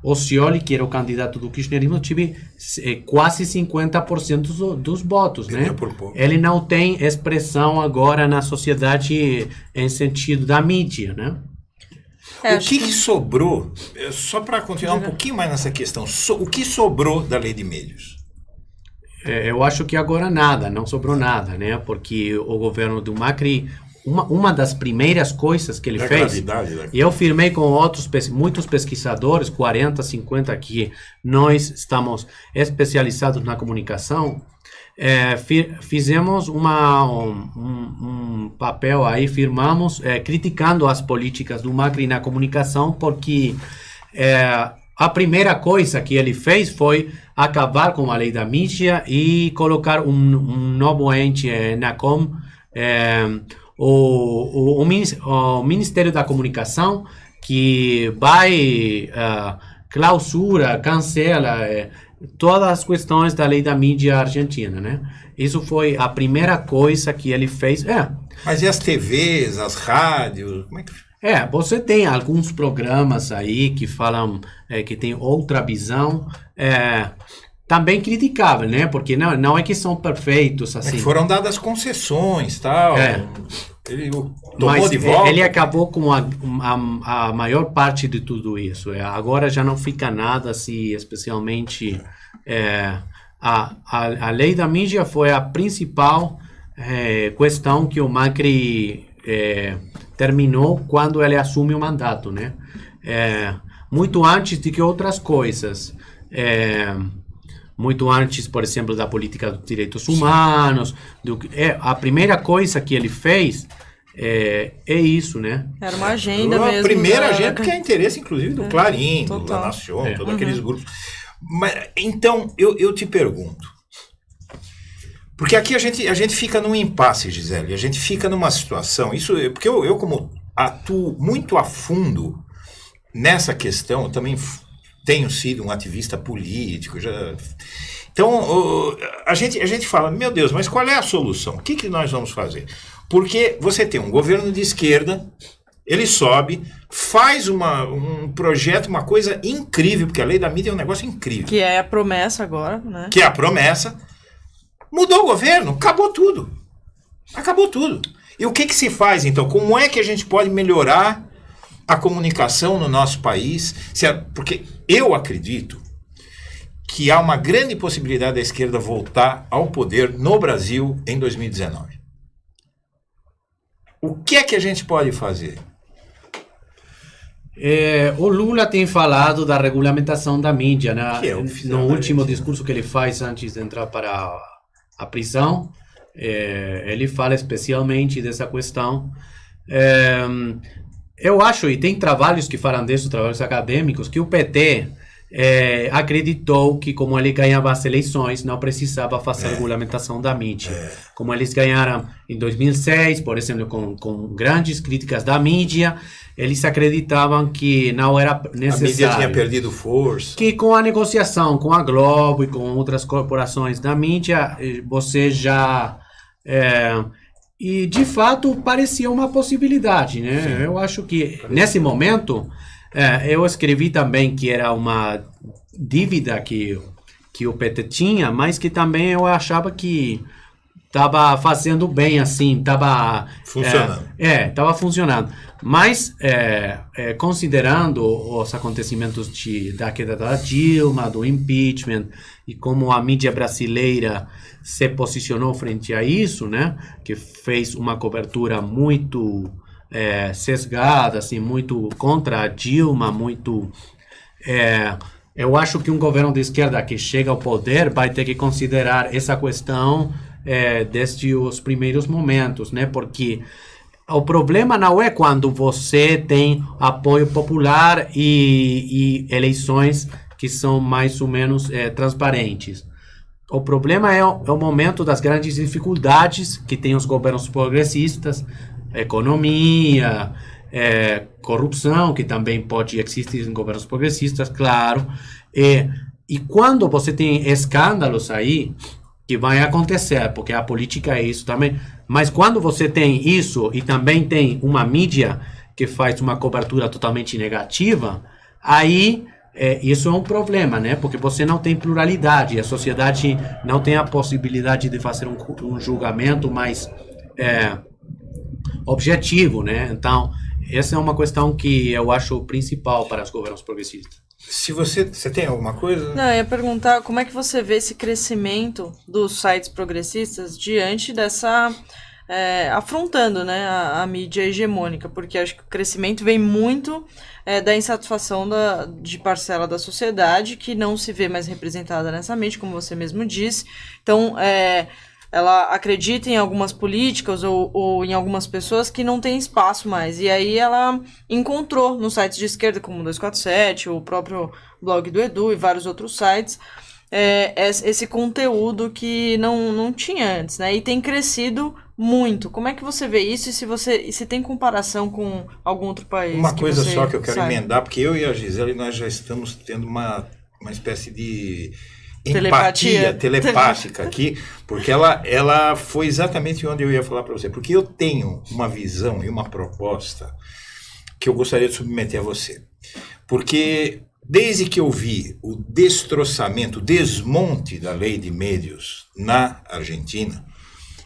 o Scioli, que era o candidato do kirchnerismo, teve quase 50% dos votos, né? Ele não tem expressão agora na sociedade em sentido da mídia, né? O que sobrou, só para continuar um pouquinho mais nessa questão, o que sobrou da lei de médios? Eu acho que agora não sobrou nada, né? Porque o governo do Macri, uma das primeiras coisas que ele fez, e eu firmei com muitos pesquisadores, 40, 50, que nós estamos especializados na comunicação, fizemos um papel aí, firmamos, criticando as políticas do Macri na comunicação, porque a primeira coisa que ele fez foi acabar com a lei da mídia e colocar um novo ente, NACOM, o Ministério da Comunicação, que vai cancela todas as questões da lei da mídia argentina, né? Isso foi a primeira coisa que ele fez. Mas e as TVs, as rádios? Como é que... Você tem alguns programas aí que falam que tem outra visão, também criticável, né? Porque não é que são perfeitos, assim. Foram dadas concessões, tal. Ele tomou Mas de volta. ele acabou com a maior parte de tudo isso. Agora já não fica nada assim, especialmente... A lei da mídia foi a principal questão que o Macri terminou quando ele assume o mandato, né? Muito antes de que outras coisas. Muito antes, por exemplo, da política dos direitos humanos. A primeira coisa que ele fez é isso, né? Era uma agenda mesmo. A primeira agenda que é interesse, inclusive, do Clarim, do La Nación, todos aqueles grupos. Mas, então, eu te pergunto, porque aqui a gente fica num impasse, Gisele, a gente fica numa situação, porque eu como atuo muito a fundo nessa questão, eu também tenho sido um ativista político, então a gente fala, meu Deus, mas qual é a solução? O que nós vamos fazer? Porque você tem um governo de esquerda, ele sobe, faz um projeto, uma coisa incrível, porque a lei da mídia é um negócio incrível. Que é a promessa agora, né? Que é a promessa. Mudou o governo, acabou tudo. Acabou tudo. E o que se faz, então? Como é que a gente pode melhorar a comunicação no nosso país? Porque eu acredito que há uma grande possibilidade da esquerda voltar ao poder no Brasil em 2019. O que é que a gente pode fazer? O Lula tem falado da regulamentação da mídia, né? No último discurso que ele faz antes de entrar para a prisão, ele fala especialmente dessa questão. Eu acho, e tem trabalhos que falam disso, trabalhos acadêmicos, que o PT acreditou que, como ele ganhava as eleições, não precisava fazer regulamentação da mídia. Como eles ganharam em 2006, por exemplo, com grandes críticas da mídia, eles acreditavam que não era necessário. A mídia tinha perdido força. Que com a negociação com a Globo e com outras corporações da mídia, você já... e, de fato, parecia uma possibilidade, né? Sim. Eu acho que, nesse momento... eu escrevi também que era uma dívida que o PT tinha, mas que também eu achava que estava fazendo bem, assim, estava... Funcionando. Estava funcionando. Mas, considerando os acontecimentos da queda da Dilma, do impeachment, e como a mídia brasileira se posicionou frente a isso, né, que fez uma cobertura muito... sesgada, assim, muito contra a Dilma, muito... eu acho que um governo de esquerda que chega ao poder vai ter que considerar essa questão desde os primeiros momentos, né? Porque o problema não é quando você tem apoio popular e eleições que são mais ou menos transparentes. O problema é o momento das grandes dificuldades que tem os governos progressistas, economia, corrupção, que também pode existir em governos progressistas, claro. E quando você tem escândalos aí, que vai acontecer, porque a política é isso também, mas quando você tem isso e também tem uma mídia que faz uma cobertura totalmente negativa, aí isso é um problema, né? Porque você não tem pluralidade, a sociedade não tem a possibilidade de fazer um julgamento mais... objetivo, né? Então, essa é uma questão que eu acho principal para os governos progressistas. Se você tem alguma coisa? Não, eu ia perguntar como é que você vê esse crescimento dos sites progressistas diante dessa... afrontando, né, a mídia hegemônica, porque acho que o crescimento vem muito da insatisfação de parcela da sociedade que não se vê mais representada nessa mídia, como você mesmo disse. Então, ela acredita em algumas políticas ou em algumas pessoas que não tem espaço mais. E aí ela encontrou nos sites de esquerda, como o 247, o próprio blog do Edu e vários outros sites, esse conteúdo que não tinha antes, né? E tem crescido muito. Como é que você vê isso e se tem comparação com algum outro país? Uma coisa só que eu quero emendar, porque eu e a Gisele, nós já estamos tendo uma espécie de... empatia telepática aqui, porque ela foi exatamente onde eu ia falar para você. Porque eu tenho uma visão e uma proposta que eu gostaria de submeter a você. Porque desde que eu vi o destroçamento, o desmonte da lei de médios na Argentina,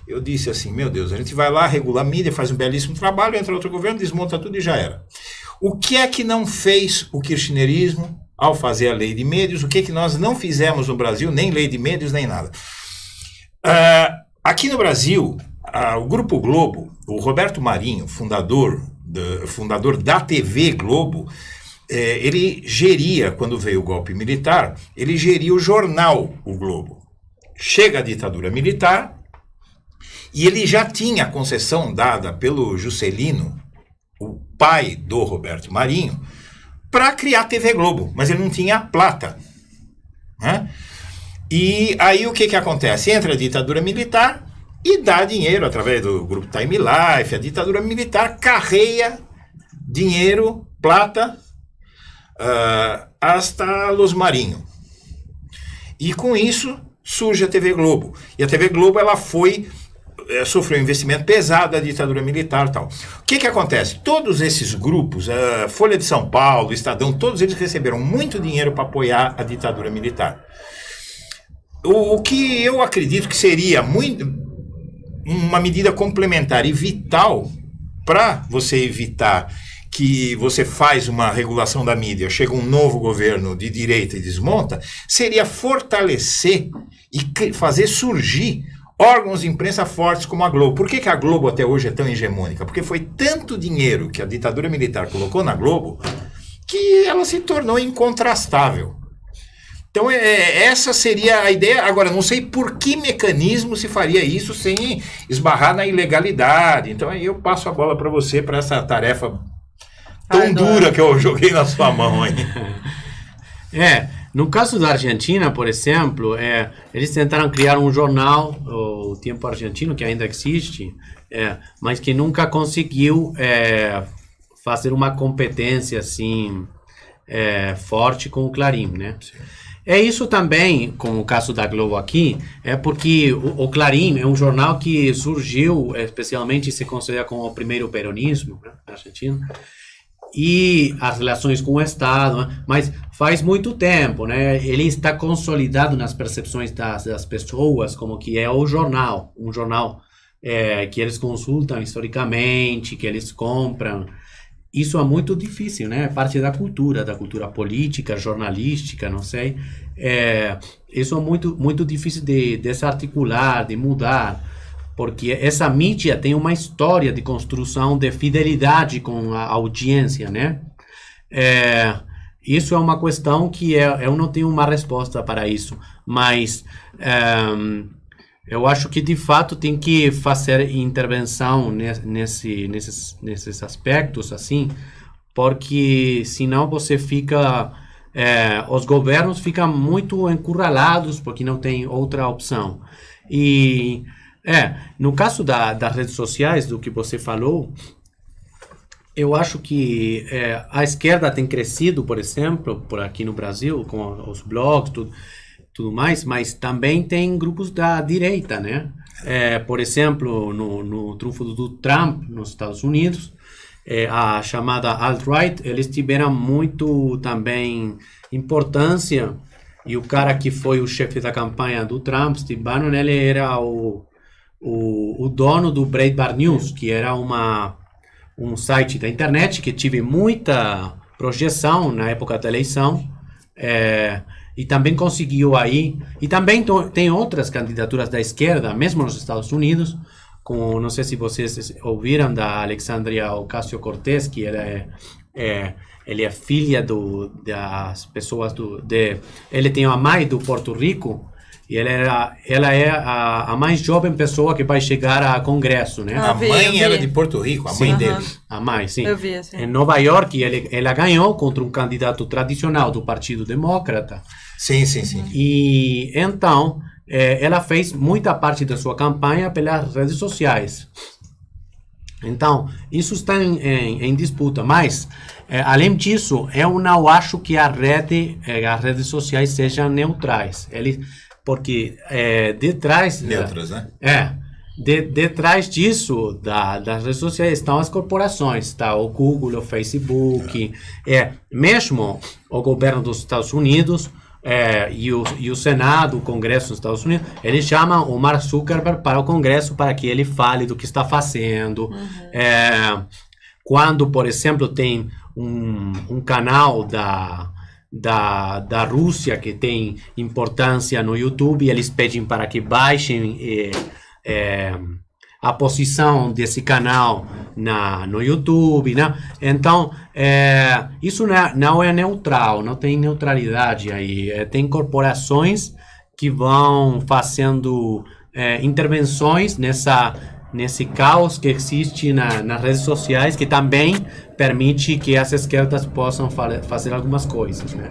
eu disse assim, meu Deus, a gente vai lá, regula a mídia, faz um belíssimo trabalho, entra outro governo, desmonta tudo e já era. O que é que não fez o kirchnerismo ao fazer a lei de médios? O que é que nós não fizemos no Brasil? Nem lei de médios, nem nada. Aqui no Brasil, o Grupo Globo, o Roberto Marinho, fundador da TV Globo, ele geria, quando veio o golpe militar, ele geria o jornal O Globo. Chega a ditadura militar, e ele já tinha a concessão dada pelo Juscelino, o pai do Roberto Marinho, para criar a TV Globo, mas ele não tinha plata, né? E aí o que acontece? Entra a ditadura militar e dá dinheiro através do grupo Time Life, a ditadura militar carreia dinheiro, plata, hasta Los Marinho. E com isso surge a TV Globo. E a TV Globo ela sofreu um investimento pesado da ditadura militar e tal. O que acontece? Todos esses grupos, Folha de São Paulo, Estadão, todos eles receberam muito dinheiro para apoiar a ditadura militar. O que eu acredito que seria uma medida complementar e vital para você evitar que você faz uma regulação da mídia, chega um novo governo de direita e desmonta, seria fortalecer e fazer surgir órgãos de imprensa fortes como a Globo. Por que a Globo até hoje é tão hegemônica? Porque foi tanto dinheiro que a ditadura militar colocou na Globo que ela se tornou incontrastável. Então essa seria a ideia. Agora, não sei por que mecanismo se faria isso sem esbarrar na ilegalidade. Então aí eu passo a bola para você, para essa tarefa tão dura que eu joguei na sua mão aí. No caso da Argentina, por exemplo, eles tentaram criar um jornal, o Tempo Argentino, que ainda existe, mas que nunca conseguiu fazer uma competência assim forte com o Clarín, né? Sim. Isso também, como o caso da Globo aqui, porque o Clarín é um jornal que surgiu, especialmente se considera como o primeiro peronismo, né, na Argentina, e as relações com o Estado, né? Mas faz muito tempo, né? Ele está consolidado nas percepções das pessoas como que é um jornal que eles consultam historicamente, que eles compram. Isso é muito difícil, né? É parte da cultura política, jornalística, não sei. Isso é muito difícil de desarticular, de mudar, porque essa mídia tem uma história de construção de fidelidade com a audiência, né? Isso é uma questão que eu não tenho uma resposta para isso, mas eu acho que de fato tem que fazer intervenção nesses aspectos, assim, porque senão você fica... os governos ficam muito encurralados porque não tem outra opção. E... no caso das redes sociais, do que você falou, eu acho que a esquerda tem crescido, por exemplo, por aqui no Brasil, com os blogs, tudo mais, mas também tem grupos da direita, né? Por exemplo, no trunfo do Trump nos Estados Unidos, a chamada alt-right, eles tiveram muito também importância, e o cara que foi o chefe da campanha do Trump, Steve Bannon, ele era o dono do Breitbart News, que era um site da internet que tive muita projeção na época da eleição, e também conseguiu aí, e também tem outras candidaturas da esquerda, mesmo nos Estados Unidos, como, não sei se vocês ouviram, da Alexandria Ocasio-Cortez, que ele é filha das pessoas ele tem a mãe do Porto Rico, e ela é a mais jovem pessoa que vai chegar a Congresso, né? A mãe era de Porto Rico, a mãe dele. A mãe, sim. Eu vi, assim. Em Nova York, ela ganhou contra um candidato tradicional do Partido Democrata. Sim. E então, ela fez muita parte da sua campanha pelas redes sociais. Então, isso está em disputa, mas, além disso, eu não acho que as redes sociais sejam neutrais. Porque detrás... Neutras, né? detrás disso, das redes sociais, estão as corporações, tá? O Google, o Facebook, mesmo o governo dos Estados Unidos e o Senado, o Congresso dos Estados Unidos, eles chamam o Mark Zuckerberg para o Congresso para que ele fale do que está fazendo. Quando, por exemplo, tem um canal da Rússia que tem importância no YouTube, eles pedem para que baixem a posição desse canal no YouTube, né? Então, isso não é neutral, não tem neutralidade aí. Tem corporações que vão fazendo intervenções nesse caos que existe nas redes sociais, que também permite que as esquerdas possam fazer algumas coisas, né?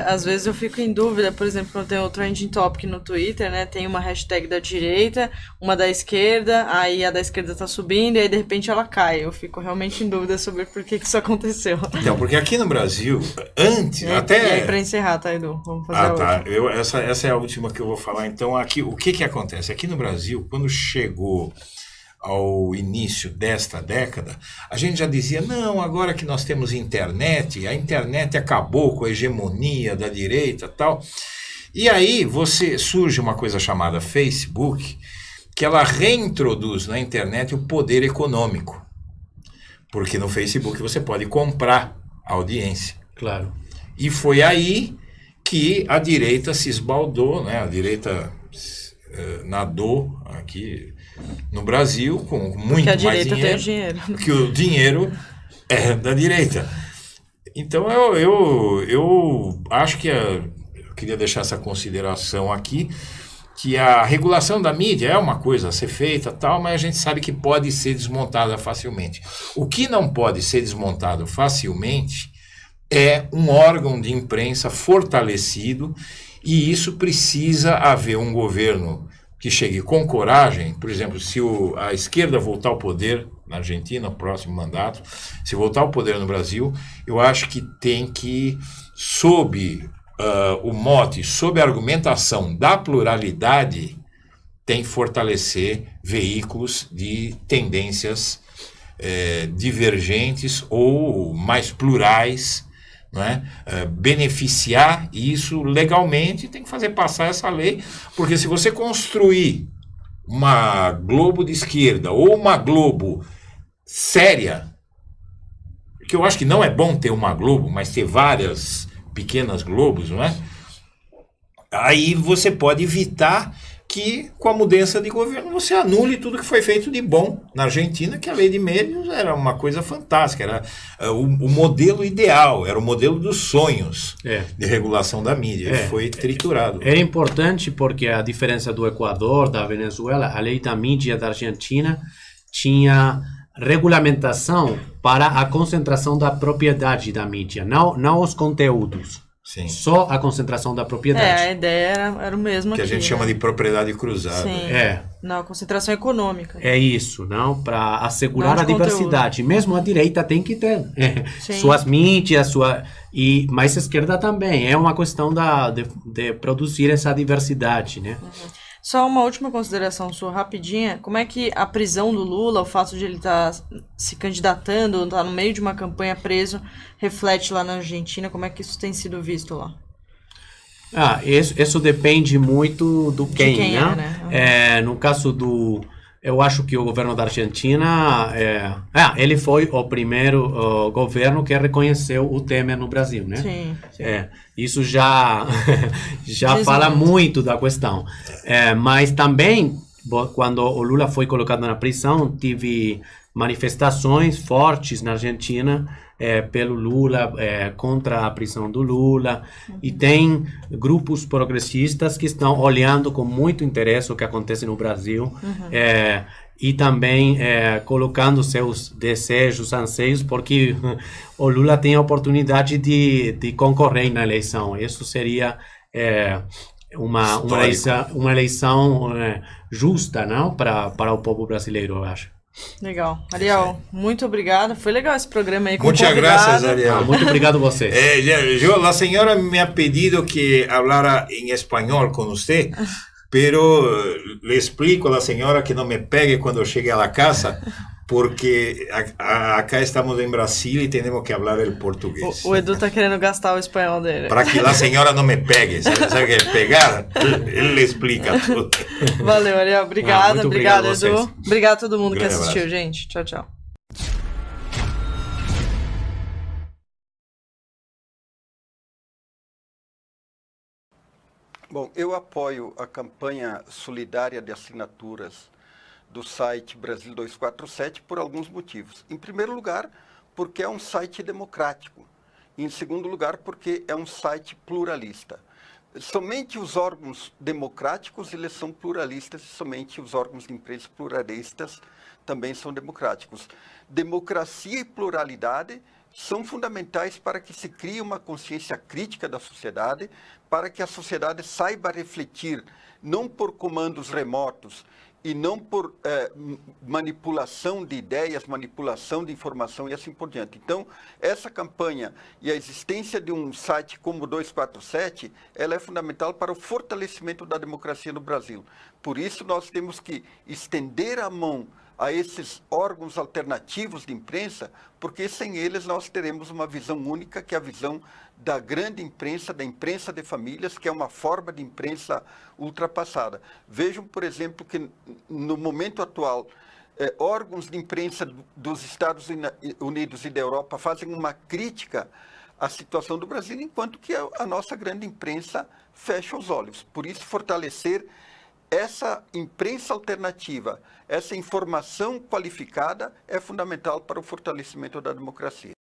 Às vezes eu fico em dúvida, por exemplo, quando tem o Trending Topic no Twitter, né? Tem uma hashtag da direita, uma da esquerda, aí a da esquerda tá subindo, e aí de repente ela cai. Eu fico realmente em dúvida sobre por que isso aconteceu. Então, porque aqui no Brasil, antes, E aí, pra encerrar, tá, Edu? Vamos fazer a última. Essa é a última que eu vou falar. Então, aqui, o que acontece? Aqui no Brasil, quando chegou ao início desta década, a gente já dizia, não, agora que nós temos internet, a internet acabou com a hegemonia da direita e tal. E aí surge uma coisa chamada Facebook, que ela reintroduz na internet o poder econômico. Porque no Facebook você pode comprar a audiência. Claro. E foi aí que a direita se esbaldou, né? A direita nadou aqui no Brasil com muito mais dinheiro. Porque a direita tem o dinheiro. Porque o dinheiro é da direita. Então eu acho que eu queria deixar essa consideração aqui, que a regulação da mídia é uma coisa a ser feita, tal, mas a gente sabe que pode ser desmontada facilmente. O que não pode ser desmontado facilmente é um órgão de imprensa fortalecido, e isso precisa haver um governo que chegue com coragem. Por exemplo, se a esquerda voltar ao poder na Argentina, no próximo mandato, se voltar ao poder no Brasil, eu acho que tem que, sob o mote, sob a argumentação da pluralidade, tem que fortalecer veículos de tendências divergentes ou mais plurais, não é? Beneficiar isso legalmente, tem que fazer passar essa lei, porque se você construir uma Globo de esquerda ou uma Globo séria, que eu acho que não é bom ter uma Globo, mas ter várias pequenas Globos, não é? Aí você pode evitar que, com a mudança de governo, você anule tudo que foi feito de bom na Argentina, que a lei de meios era uma coisa fantástica, era o modelo ideal, era o modelo dos sonhos de regulação da mídia, e foi triturado. É importante porque, a diferença do Equador, da Venezuela, a lei da mídia da Argentina tinha regulamentação para a concentração da propriedade da mídia, não os conteúdos. Sim. Só a concentração da propriedade. A ideia era o mesmo que aqui, a gente chama de propriedade cruzada. Sim. Não, a concentração econômica. É isso, não? Para assegurar a diversidade. Mesmo a direita tem que ter suas mídias, mas a esquerda também. É uma questão de produzir essa diversidade, né? Só uma última consideração sua, rapidinha. Como é que a prisão do Lula, o fato de ele estar se candidatando, estar no meio de uma campanha preso, reflete lá na Argentina? Como é que isso tem sido visto lá? Isso depende muito do quem, né? No caso eu acho que o governo da Argentina, ele foi o primeiro governo que reconheceu o Temer no Brasil, né? Sim. Isso já fala muito da questão. Mas também, quando o Lula foi colocado na prisão, tive manifestações fortes na Argentina pelo Lula, contra a prisão do Lula, e tem grupos progressistas que estão olhando com muito interesse o que acontece no Brasil, e também colocando seus desejos, anseios, porque o Lula tem a oportunidade de concorrer na eleição. Isso seria uma eleição justa, não? Para o povo brasileiro, eu acho. Legal. Ariel, muito obrigado. Foi legal esse programa aí com Muchas gracias, Ariel. Muito obrigado a você. A senhora me ha pedido que hablara en español con usted, pero le explico a la señora que no me pegue cuando llegue a la casa, porque acá estamos em Brasil e temos que falar o português. O Edu tá querendo gastar o espanhol dele. Para que a senhora não me pegue. Sabe o que é pegar? Ele explica tudo. Valeu, Ariel. Obrigada, obrigado, Edu. Vocês. Obrigado a todo mundo que Grande assistiu, abraço. gente. Tchau, tchau. Bom, eu apoio a campanha solidária de assinaturas do site Brasil 247 por alguns motivos. Em primeiro lugar, porque é um site democrático. E, em segundo lugar, porque é um site pluralista. Somente os órgãos democráticos eles são pluralistas e somente os órgãos de imprensa pluralistas também são democráticos. Democracia e pluralidade são fundamentais para que se crie uma consciência crítica da sociedade, para que a sociedade saiba refletir, não por comandos remotos e não por manipulação de ideias, manipulação de informação e assim por diante. Então, essa campanha e a existência de um site como o 247, ela é fundamental para o fortalecimento da democracia no Brasil. Por isso, nós temos que estender a mão a esses órgãos alternativos de imprensa, porque sem eles nós teremos uma visão única, que é a visão da grande imprensa, da imprensa de famílias, que é uma forma de imprensa ultrapassada. Vejam, por exemplo, que no momento atual, órgãos de imprensa dos Estados Unidos e da Europa fazem uma crítica à situação do Brasil, enquanto que a nossa grande imprensa fecha os olhos. Por isso, fortalecer essa imprensa alternativa, essa informação qualificada é fundamental para o fortalecimento da democracia.